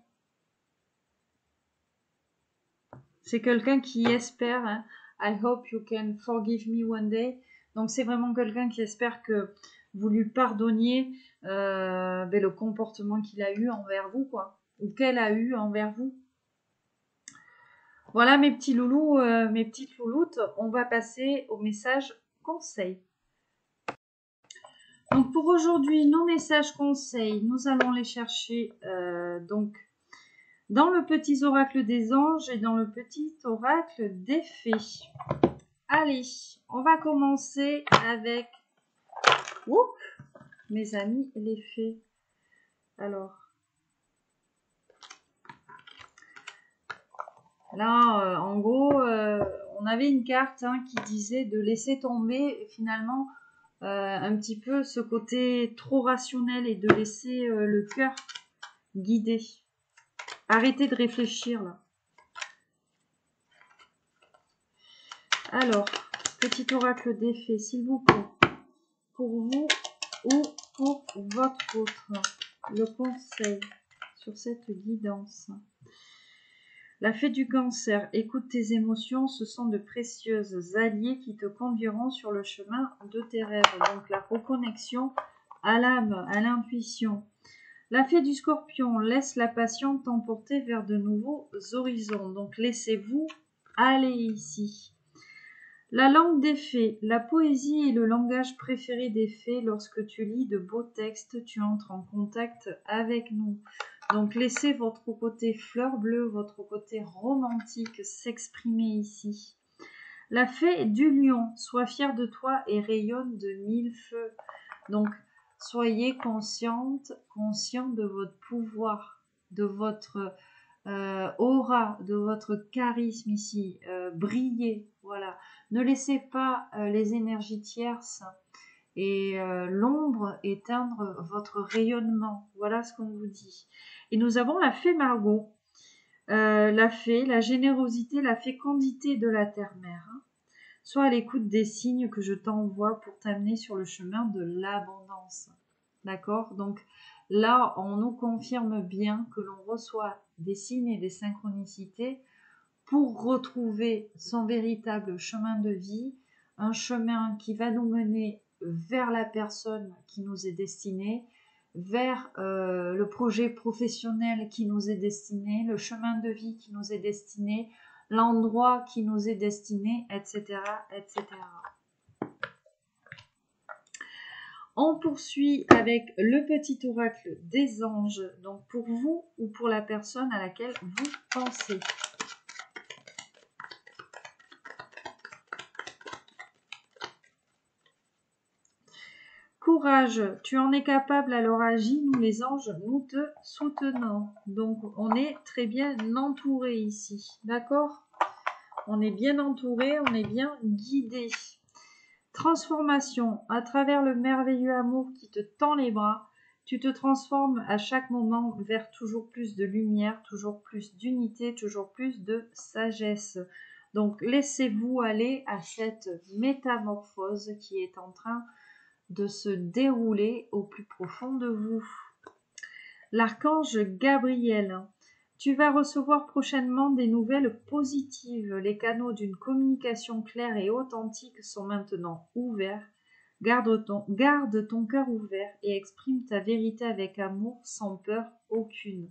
C'est quelqu'un qui espère, hein, I hope you can forgive me one day. Donc c'est vraiment quelqu'un qui espère que vous lui pardonniez le comportement qu'il a eu envers vous, quoi, ou qu'elle a eu envers vous. Voilà mes petits loulous, mes petites louloutes, on va passer au message conseil. Donc pour aujourd'hui, nos messages conseils, nous allons les chercher donc dans le petit oracle des anges et dans le petit oracle des fées. Allez, on va commencer avec mes amis les fées. Alors, là, en gros, on avait une carte qui disait de laisser tomber finalement un petit peu ce côté trop rationnel et de laisser le cœur guider. Arrêtez de réfléchir là. Alors, petit oracle des fées, s'il vous plaît, pour vous ou pour votre autre, le conseil sur cette guidance. La fée du cancer, écoute tes émotions, ce sont de précieuses alliés qui te conduiront sur le chemin de tes rêves. Donc la reconnexion à l'âme, à l'intuition. La fée du scorpion, laisse la passion t'emporter vers de nouveaux horizons. Donc laissez-vous aller ici. La langue des fées, la poésie est le langage préféré des fées. Lorsque tu lis de beaux textes, tu entres en contact avec nous. Donc laissez votre côté fleur bleue, votre côté romantique s'exprimer ici. La fée du lion, sois fière de toi et rayonne de mille feux. Donc soyez conscient de votre pouvoir, de votre aura, de votre charisme ici, brillez, voilà. Ne laissez pas les énergies tierces et l'ombre éteindre votre rayonnement. Voilà ce qu'on vous dit. Et nous avons la fée Margot, la fée, la générosité, la fécondité de la terre-mère. Sois à l'écoute des signes que je t'envoie pour t'amener sur le chemin de l'abondance. D'accord? Donc là, on nous confirme bien que l'on reçoit des signes et des synchronicités pour retrouver son véritable chemin de vie, un chemin qui va nous mener vers la personne qui nous est destinée, vers le projet professionnel qui nous est destiné, le chemin de vie qui nous est destiné, l'endroit qui nous est destiné, etc., etc. On poursuit avec le petit oracle des anges, donc pour vous ou pour la personne à laquelle vous pensez. Courage, tu en es capable, alors agis, nous les anges, nous te soutenons. Donc on est très bien entouré ici, d'accord? On est bien entouré, on est bien guidé. Transformation, à travers le merveilleux amour qui te tend les bras, tu te transformes à chaque moment vers toujours plus de lumière, toujours plus d'unité, toujours plus de sagesse. Donc laissez-vous aller à cette métamorphose qui est en train de se dérouler au plus profond de vous. L'archange Gabriel, tu vas recevoir prochainement des nouvelles positives. Les canaux d'une communication claire et authentique sont maintenant ouverts. Garde ton cœur ouvert et exprime ta vérité avec amour sans peur aucune.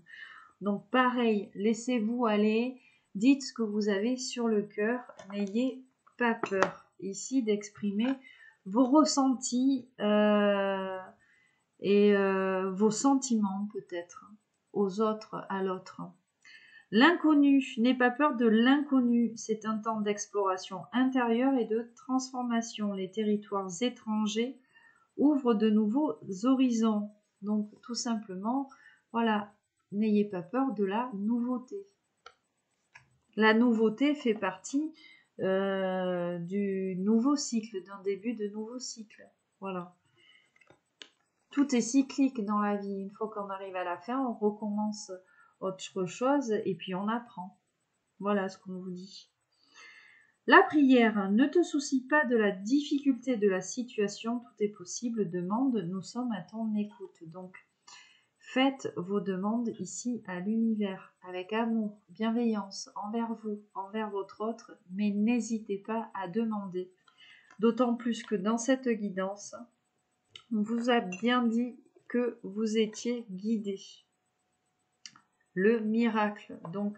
Donc pareil, laissez-vous aller, dites ce que vous avez sur le cœur, n'ayez pas peur ici d'exprimer vos ressentis et vos sentiments peut-être aux autres, à l'autre. L'inconnu, n'aie pas peur de l'inconnu, c'est un temps d'exploration intérieure et de transformation. Les territoires étrangers ouvrent de nouveaux horizons. Donc tout simplement, voilà, n'ayez pas peur de la nouveauté. La nouveauté fait partie du nouveau cycle, d'un début de nouveau cycle. Voilà. Tout est cyclique dans la vie. Une fois qu'on arrive à la fin, on recommence autre chose et puis on apprend. Voilà ce qu'on vous dit. La prière, ne te soucie pas de la difficulté de la situation, tout est possible, demande, nous sommes à ton écoute. Donc, Faites vos demandes ici à l'univers avec amour, bienveillance envers vous, envers votre autre, mais n'hésitez pas à demander. D'autant plus que dans cette guidance, on vous a bien dit que vous étiez guidé. Le miracle. Donc,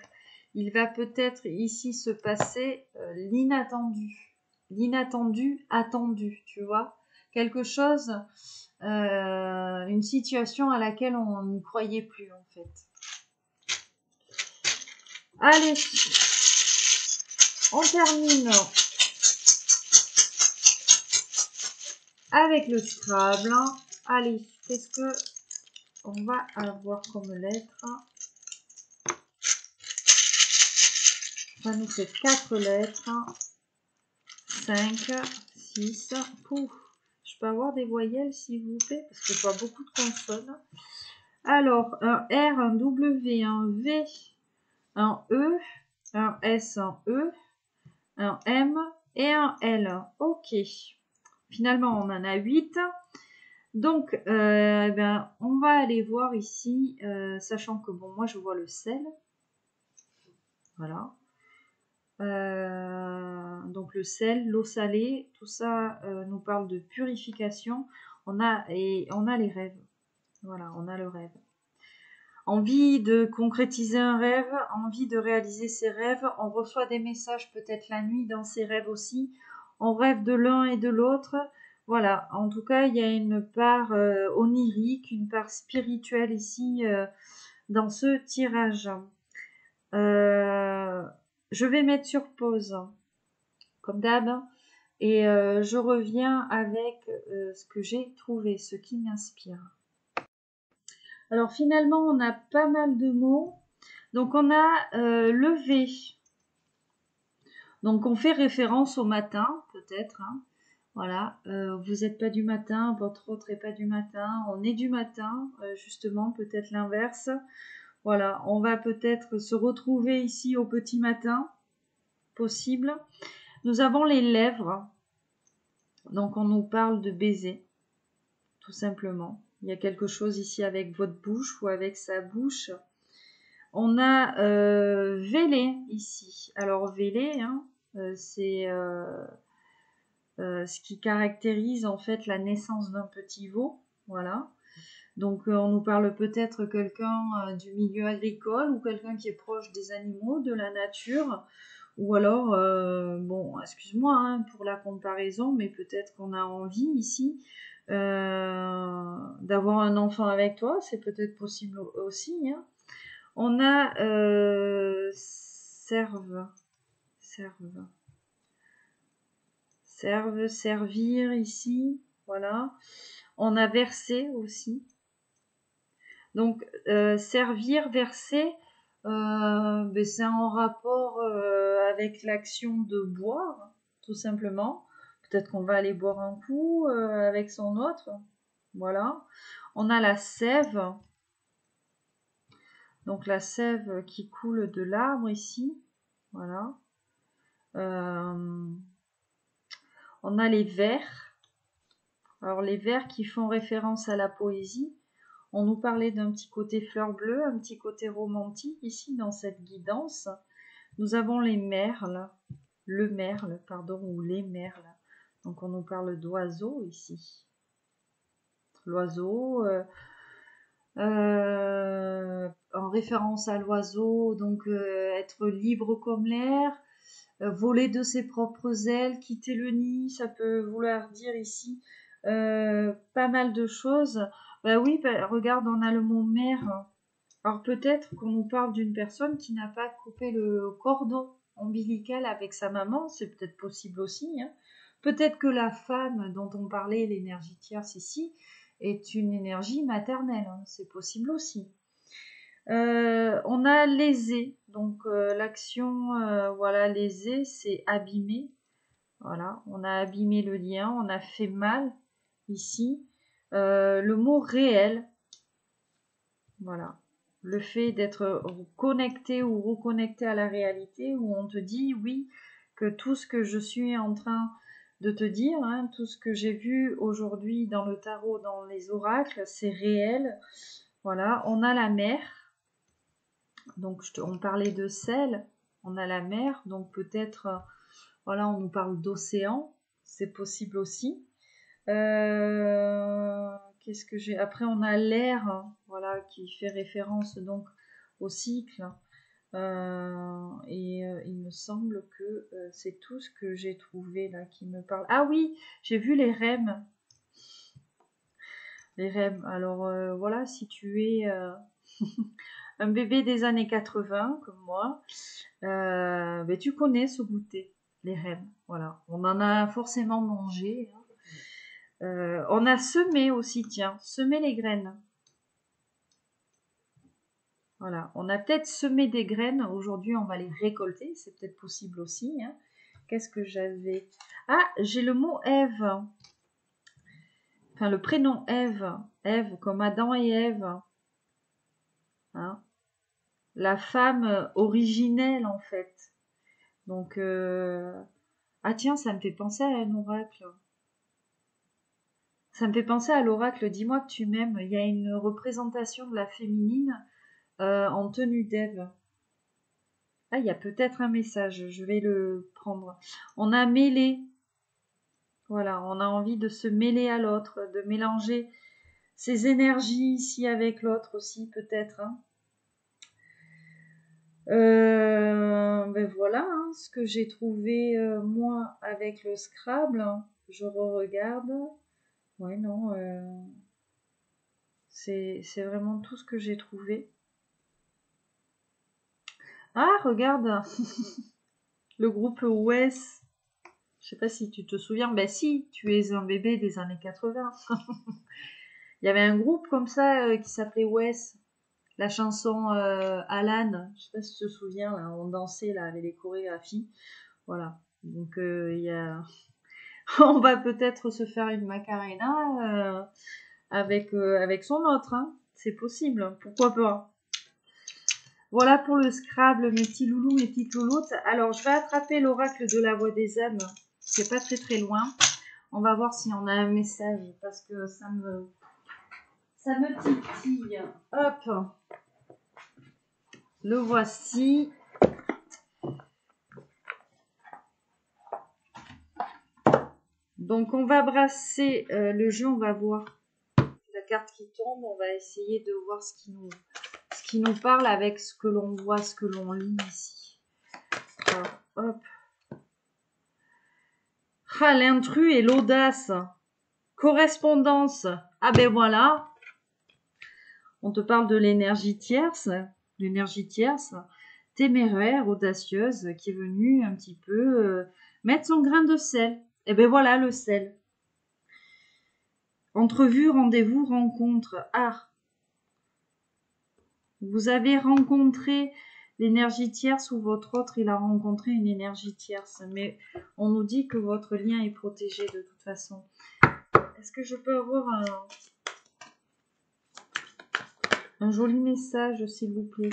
il va peut-être ici se passer l'inattendu. L'inattendu attendu, tu vois. Quelque chose, une situation à laquelle on n'y croyait plus en fait. Allez, on termine avec le Scrabble. Allez, qu'est-ce que on va avoir comme lettre? Ça nous fait 4 lettres. 5, 6. Pouf. Je peux avoir des voyelles s'il vous plaît, parce que je vois beaucoup de consonnes. Alors, un R, un W, un V, un E, un S, un E, un M et un L. Ok. Finalement, on en a 8. Donc, on va aller voir ici, sachant que, bon, moi, je vois le sel. Voilà. Donc le sel, l'eau salée, tout ça nous parle de purification. On a les rêves. Voilà, on a le rêve. Envie de concrétiser un rêve, envie de réaliser ses rêves. On reçoit des messages peut-être la nuit dans ses rêves aussi. On rêve de l'un et de l'autre. Voilà, en tout cas, il y a une part onirique, une part spirituelle ici dans ce tirage. Je vais mettre sur pause, comme d'hab, et je reviens avec ce que j'ai trouvé, ce qui m'inspire. Alors finalement, on a pas mal de mots. Donc on a le V. Donc on fait référence au matin, peut-être. Hein. Voilà, vous n'êtes pas du matin, votre autre n'est pas du matin, on est du matin, justement, peut-être l'inverse. Voilà, on va peut-être se retrouver ici au petit matin, possible. Nous avons les lèvres, donc on nous parle de baiser, tout simplement. Il y a quelque chose ici avec votre bouche ou avec sa bouche. On a vélé ici. Alors vélé, hein, c'est ce qui caractérise en fait la naissance d'un petit veau. Voilà. Donc on nous parle peut-être quelqu'un du milieu agricole ou quelqu'un qui est proche des animaux, de la nature. Ou alors, bon, excuse-moi hein, pour la comparaison, mais peut-être qu'on a envie ici d'avoir un enfant avec toi, c'est peut-être possible aussi. Hein. On a serve, servir ici, voilà. On a versé aussi. Donc, servir, verser, c'est en rapport avec l'action de boire, tout simplement. Peut-être qu'on va aller boire un coup avec son autre. Voilà. On a la sève. Donc, la sève qui coule de l'arbre ici. Voilà. On a les vers. Alors, les vers qui font référence à la poésie. On nous parlait d'un petit côté fleur bleue, un petit côté romantique ici dans cette guidance. Nous avons les merles, le merle, pardon, ou les merles. Donc on nous parle d'oiseaux ici. L'oiseau, en référence à l'oiseau, donc être libre comme l'air, voler de ses propres ailes, quitter le nid, ça peut vouloir dire ici pas mal de choses. Bah oui, regarde, on a le mot mère. Alors peut-être qu'on nous parle d'une personne qui n'a pas coupé le cordon ombilical avec sa maman, c'est peut-être possible aussi. Hein. Peut-être que la femme dont on parlait, l'énergie tierce ici, est une énergie maternelle, hein. C'est possible aussi. On a lésé, donc l'action, voilà, lésé, c'est abîmer. Voilà, on a abîmé le lien, on a fait mal ici. Le mot réel, voilà. Le fait d'être connecté ou reconnecté à la réalité, où on te dit, oui, que tout ce que je suis en train de te dire, hein, tout ce que j'ai vu aujourd'hui dans le tarot, dans les oracles, c'est réel. Voilà, on a la mer. Donc, on parlait de sel. On a la mer. Donc, peut-être, voilà, on nous parle d'océan. C'est possible aussi. Qu'est-ce que j'ai? Après, on a l'air, voilà, qui fait référence donc au cycle. Il me semble que c'est tout ce que j'ai trouvé là qui me parle. Ah oui, j'ai vu les REM. Les REM. Alors voilà, si tu es un bébé des années 80 comme moi, ben, tu connais ce goûter, les REM. Voilà, on en a forcément mangé. On a semé aussi, tiens, semé les graines. Voilà, on a peut-être semé des graines. Aujourd'hui, on va les récolter. C'est peut-être possible aussi. Hein. Qu'est-ce que j'avais? Ah, j'ai le mot Ève. Enfin, le prénom Ève. Ève, comme Adam et Ève. Hein. La femme originelle, en fait. Donc, ah tiens, ça me fait penser à un oracle. Ça me fait penser à l'oracle Dis-moi que tu m'aimes. Il y a une représentation de la féminine en tenue d'Ève. Ah, il y a peut-être un message, je vais le prendre. On a mêlé, voilà, on a envie de se mêler à l'autre, de mélanger ses énergies ici avec l'autre aussi, peut-être. Hein. Ben voilà, hein, ce que j'ai trouvé moi avec le Scrabble. Je re-regarde. Ouais, non, c'est vraiment tout ce que j'ai trouvé. Ah, regarde, le groupe WES. Je sais pas si tu te souviens. Ben si, tu es un bébé des années 80. Il y avait un groupe comme ça qui s'appelait WES. La chanson Alan, je sais pas si tu te souviens, là, on dansait là avec les chorégraphies. Voilà. Donc il y a... on va peut-être se faire une Macarena avec son autre. Hein. C'est possible, pourquoi pas. Voilà pour le Scrabble, mes petits loulous, mes petites louloutes. Alors, je vais attraper l'oracle de la voix des âmes. C'est pas très très loin. On va voir si on a un message parce que ça me titille. Hop. Le voici. Donc, on va brasser le jeu. On va voir la carte qui tombe. On va essayer de voir ce qui nous parle avec ce que l'on voit, ce que l'on lit ici. Alors, hop. Ah, l'intrus et l'audace. Correspondance. Ah ben voilà. On te parle de l'énergie tierce. L'énergie tierce, téméraire, audacieuse, qui est venue un petit peu mettre son grain de sel. Et ben voilà le sel. Entrevue, rendez-vous, rencontre. Ah. Vous avez rencontré l'énergie tierce ou votre autre, il a rencontré une énergie tierce. Mais on nous dit que votre lien est protégé de toute façon. Est-ce que je peux avoir un joli message, s'il vous plaît?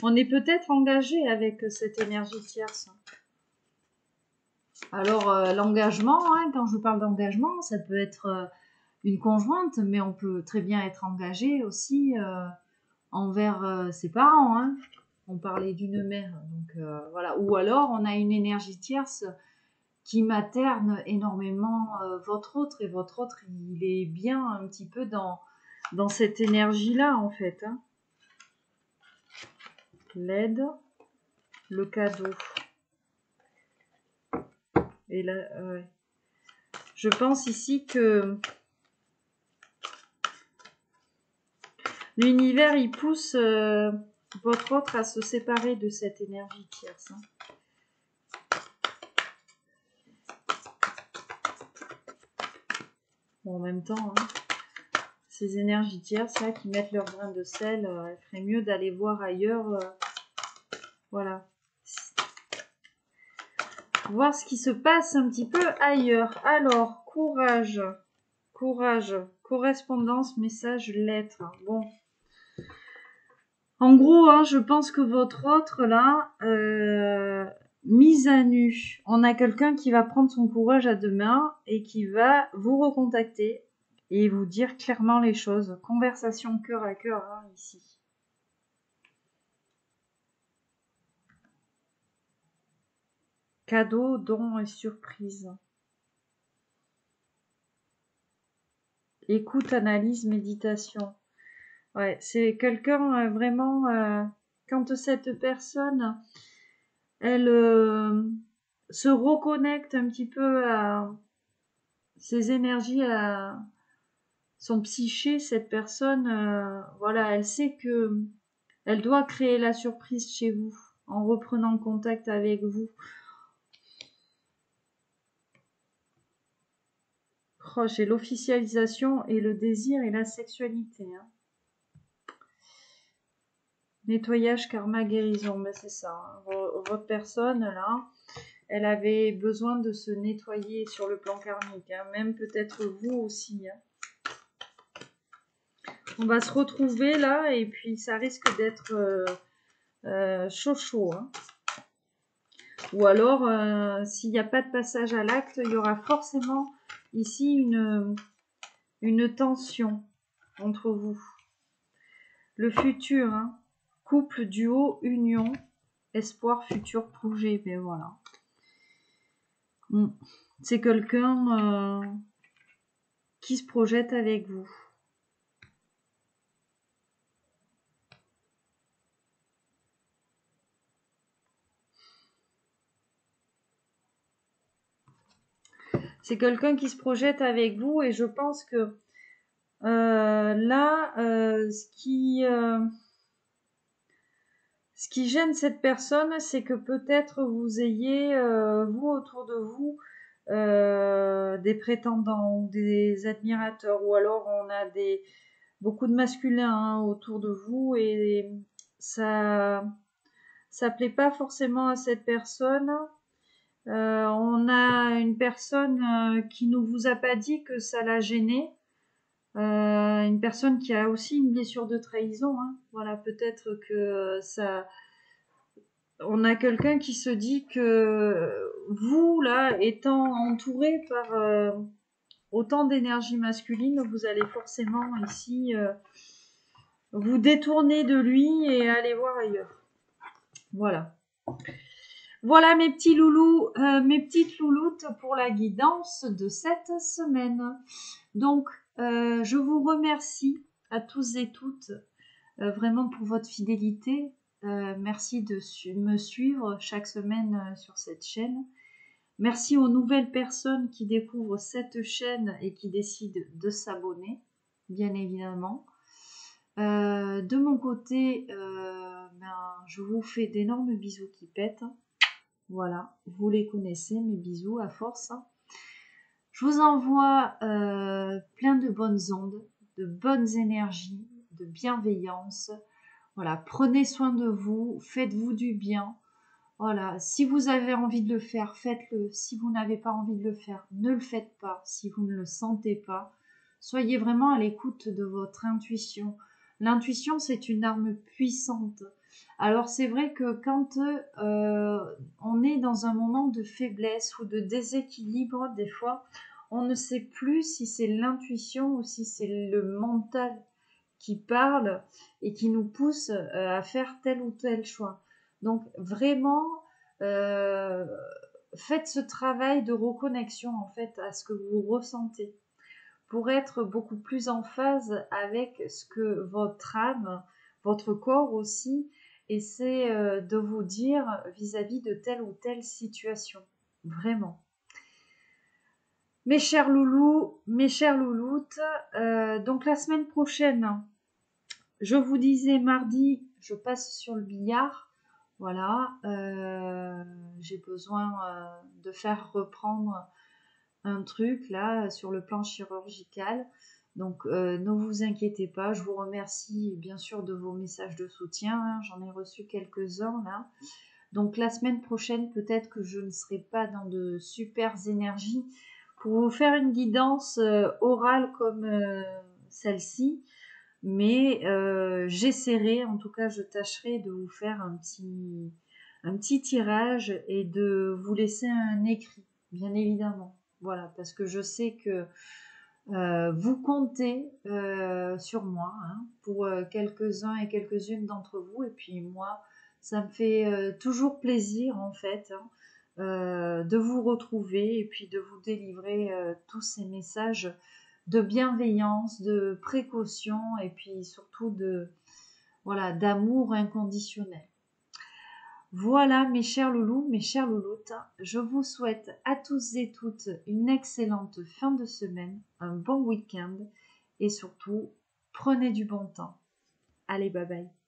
On est peut-être engagé avec cette énergie tierce. Alors, l'engagement, hein, quand je parle d'engagement, ça peut être une conjointe, mais on peut très bien être engagé aussi envers ses parents. Hein. On parlait d'une mère, donc voilà. Ou alors, on a une énergie tierce qui materne énormément votre autre, et votre autre, il est bien un petit peu dans cette énergie-là, en fait. Hein. L'aide, le cadeau. Et là, je pense ici que l'univers, il pousse votre autre à se séparer de cette énergie tierce. Hein. Bon, en même temps, hein, ces énergies tierces là qui mettent leur grain de sel, il ferait mieux d'aller voir ailleurs. Voilà. Voir ce qui se passe un petit peu ailleurs. Alors, courage, courage, correspondance, message, lettre. Bon. En gros, hein, je pense que votre autre là, mise à nu. On a quelqu'un qui va prendre son courage à deux mains et qui va vous recontacter et vous dire clairement les choses. Conversation cœur à cœur, hein, ici. Cadeau, don et surprise. Écoute, analyse, méditation. Ouais, c'est quelqu'un vraiment... quand cette personne, elle se reconnecte un petit peu à ses énergies, à son psyché, cette personne, voilà, elle sait que elle doit créer la surprise chez vous en reprenant contact avec vous. Oh, j'ai l'officialisation et le désir et la sexualité. Hein. Nettoyage, karma, guérison, ben c'est ça. Hein. Votre personne, là, elle avait besoin de se nettoyer sur le plan karmique. Hein. Même peut-être vous aussi. Hein. On va se retrouver là et puis ça risque d'être chaud. Hein. Ou alors, s'il n'y a pas de passage à l'acte, il y aura forcément ici une tension entre vous. Le futur, hein. Couple, duo, union, espoir, futur, projet. Ben voilà. C'est quelqu'un qui se projette avec vous. C'est quelqu'un qui se projette avec vous et je pense que là, ce qui gêne cette personne, c'est que peut-être vous ayez, vous, autour de vous, des prétendants ou des admirateurs, ou alors on a beaucoup de masculins hein, autour de vous et ça plaît pas forcément à cette personne. On a une personne qui ne vous a pas dit que ça l'a gêné. Une personne qui a aussi une blessure de trahison. Hein. Voilà, peut-être que ça. On a quelqu'un qui se dit que vous, là, étant entouré par autant d'énergie masculine, vous allez forcément ici vous détourner de lui et aller voir ailleurs. Voilà. Voilà mes petits loulous, mes petites louloutes pour la guidance de cette semaine. Donc, je vous remercie à tous et toutes vraiment pour votre fidélité. Merci de me suivre chaque semaine sur cette chaîne. Merci aux nouvelles personnes qui découvrent cette chaîne et qui décident de s'abonner, bien évidemment. De mon côté, je vous fais d'énormes bisous qui pètent. Voilà, vous les connaissez, mes bisous à force. Je vous envoie plein de bonnes ondes, de bonnes énergies, de bienveillance. Voilà, prenez soin de vous, faites-vous du bien. Voilà, si vous avez envie de le faire, faites-le. Si vous n'avez pas envie de le faire, ne le faites pas. Si vous ne le sentez pas, soyez vraiment à l'écoute de votre intuition. L'intuition, c'est une arme puissante. Alors c'est vrai que quand on est dans un moment de faiblesse ou de déséquilibre, des fois, on ne sait plus si c'est l'intuition ou si c'est le mental qui parle et qui nous pousse à faire tel ou tel choix. Donc vraiment, faites ce travail de reconnexion en fait à ce que vous ressentez pour être beaucoup plus en phase avec ce que votre âme, votre corps aussi, essaie de vous dire vis-à-vis de telle ou telle situation. Vraiment. Mes chers loulous, mes chères louloutes, donc la semaine prochaine, je vous disais mardi, je passe sur le billard. Voilà, j'ai besoin de faire reprendre un truc là sur le plan chirurgical. Donc ne vous inquiétez pas, je vous remercie bien sûr de vos messages de soutien. Hein, j'en ai reçu quelques-uns là. Donc la semaine prochaine, peut-être que je ne serai pas dans de super énergies pour vous faire une guidance orale comme celle-ci. Mais j'essaierai, en tout cas je tâcherai de vous faire un petit un petit tirage et de vous laisser un écrit, bien évidemment. Voilà, parce que je sais que vous comptez sur moi hein, pour quelques-uns et quelques-unes d'entre vous. Et puis moi, ça me fait toujours plaisir en fait hein, de vous retrouver et puis de vous délivrer tous ces messages de bienveillance, de précaution et puis surtout de voilà d'amour inconditionnel. Voilà mes chers loulous, mes chères louloutes, je vous souhaite à tous et toutes une excellente fin de semaine, un bon week-end et surtout prenez du bon temps. Allez, bye bye.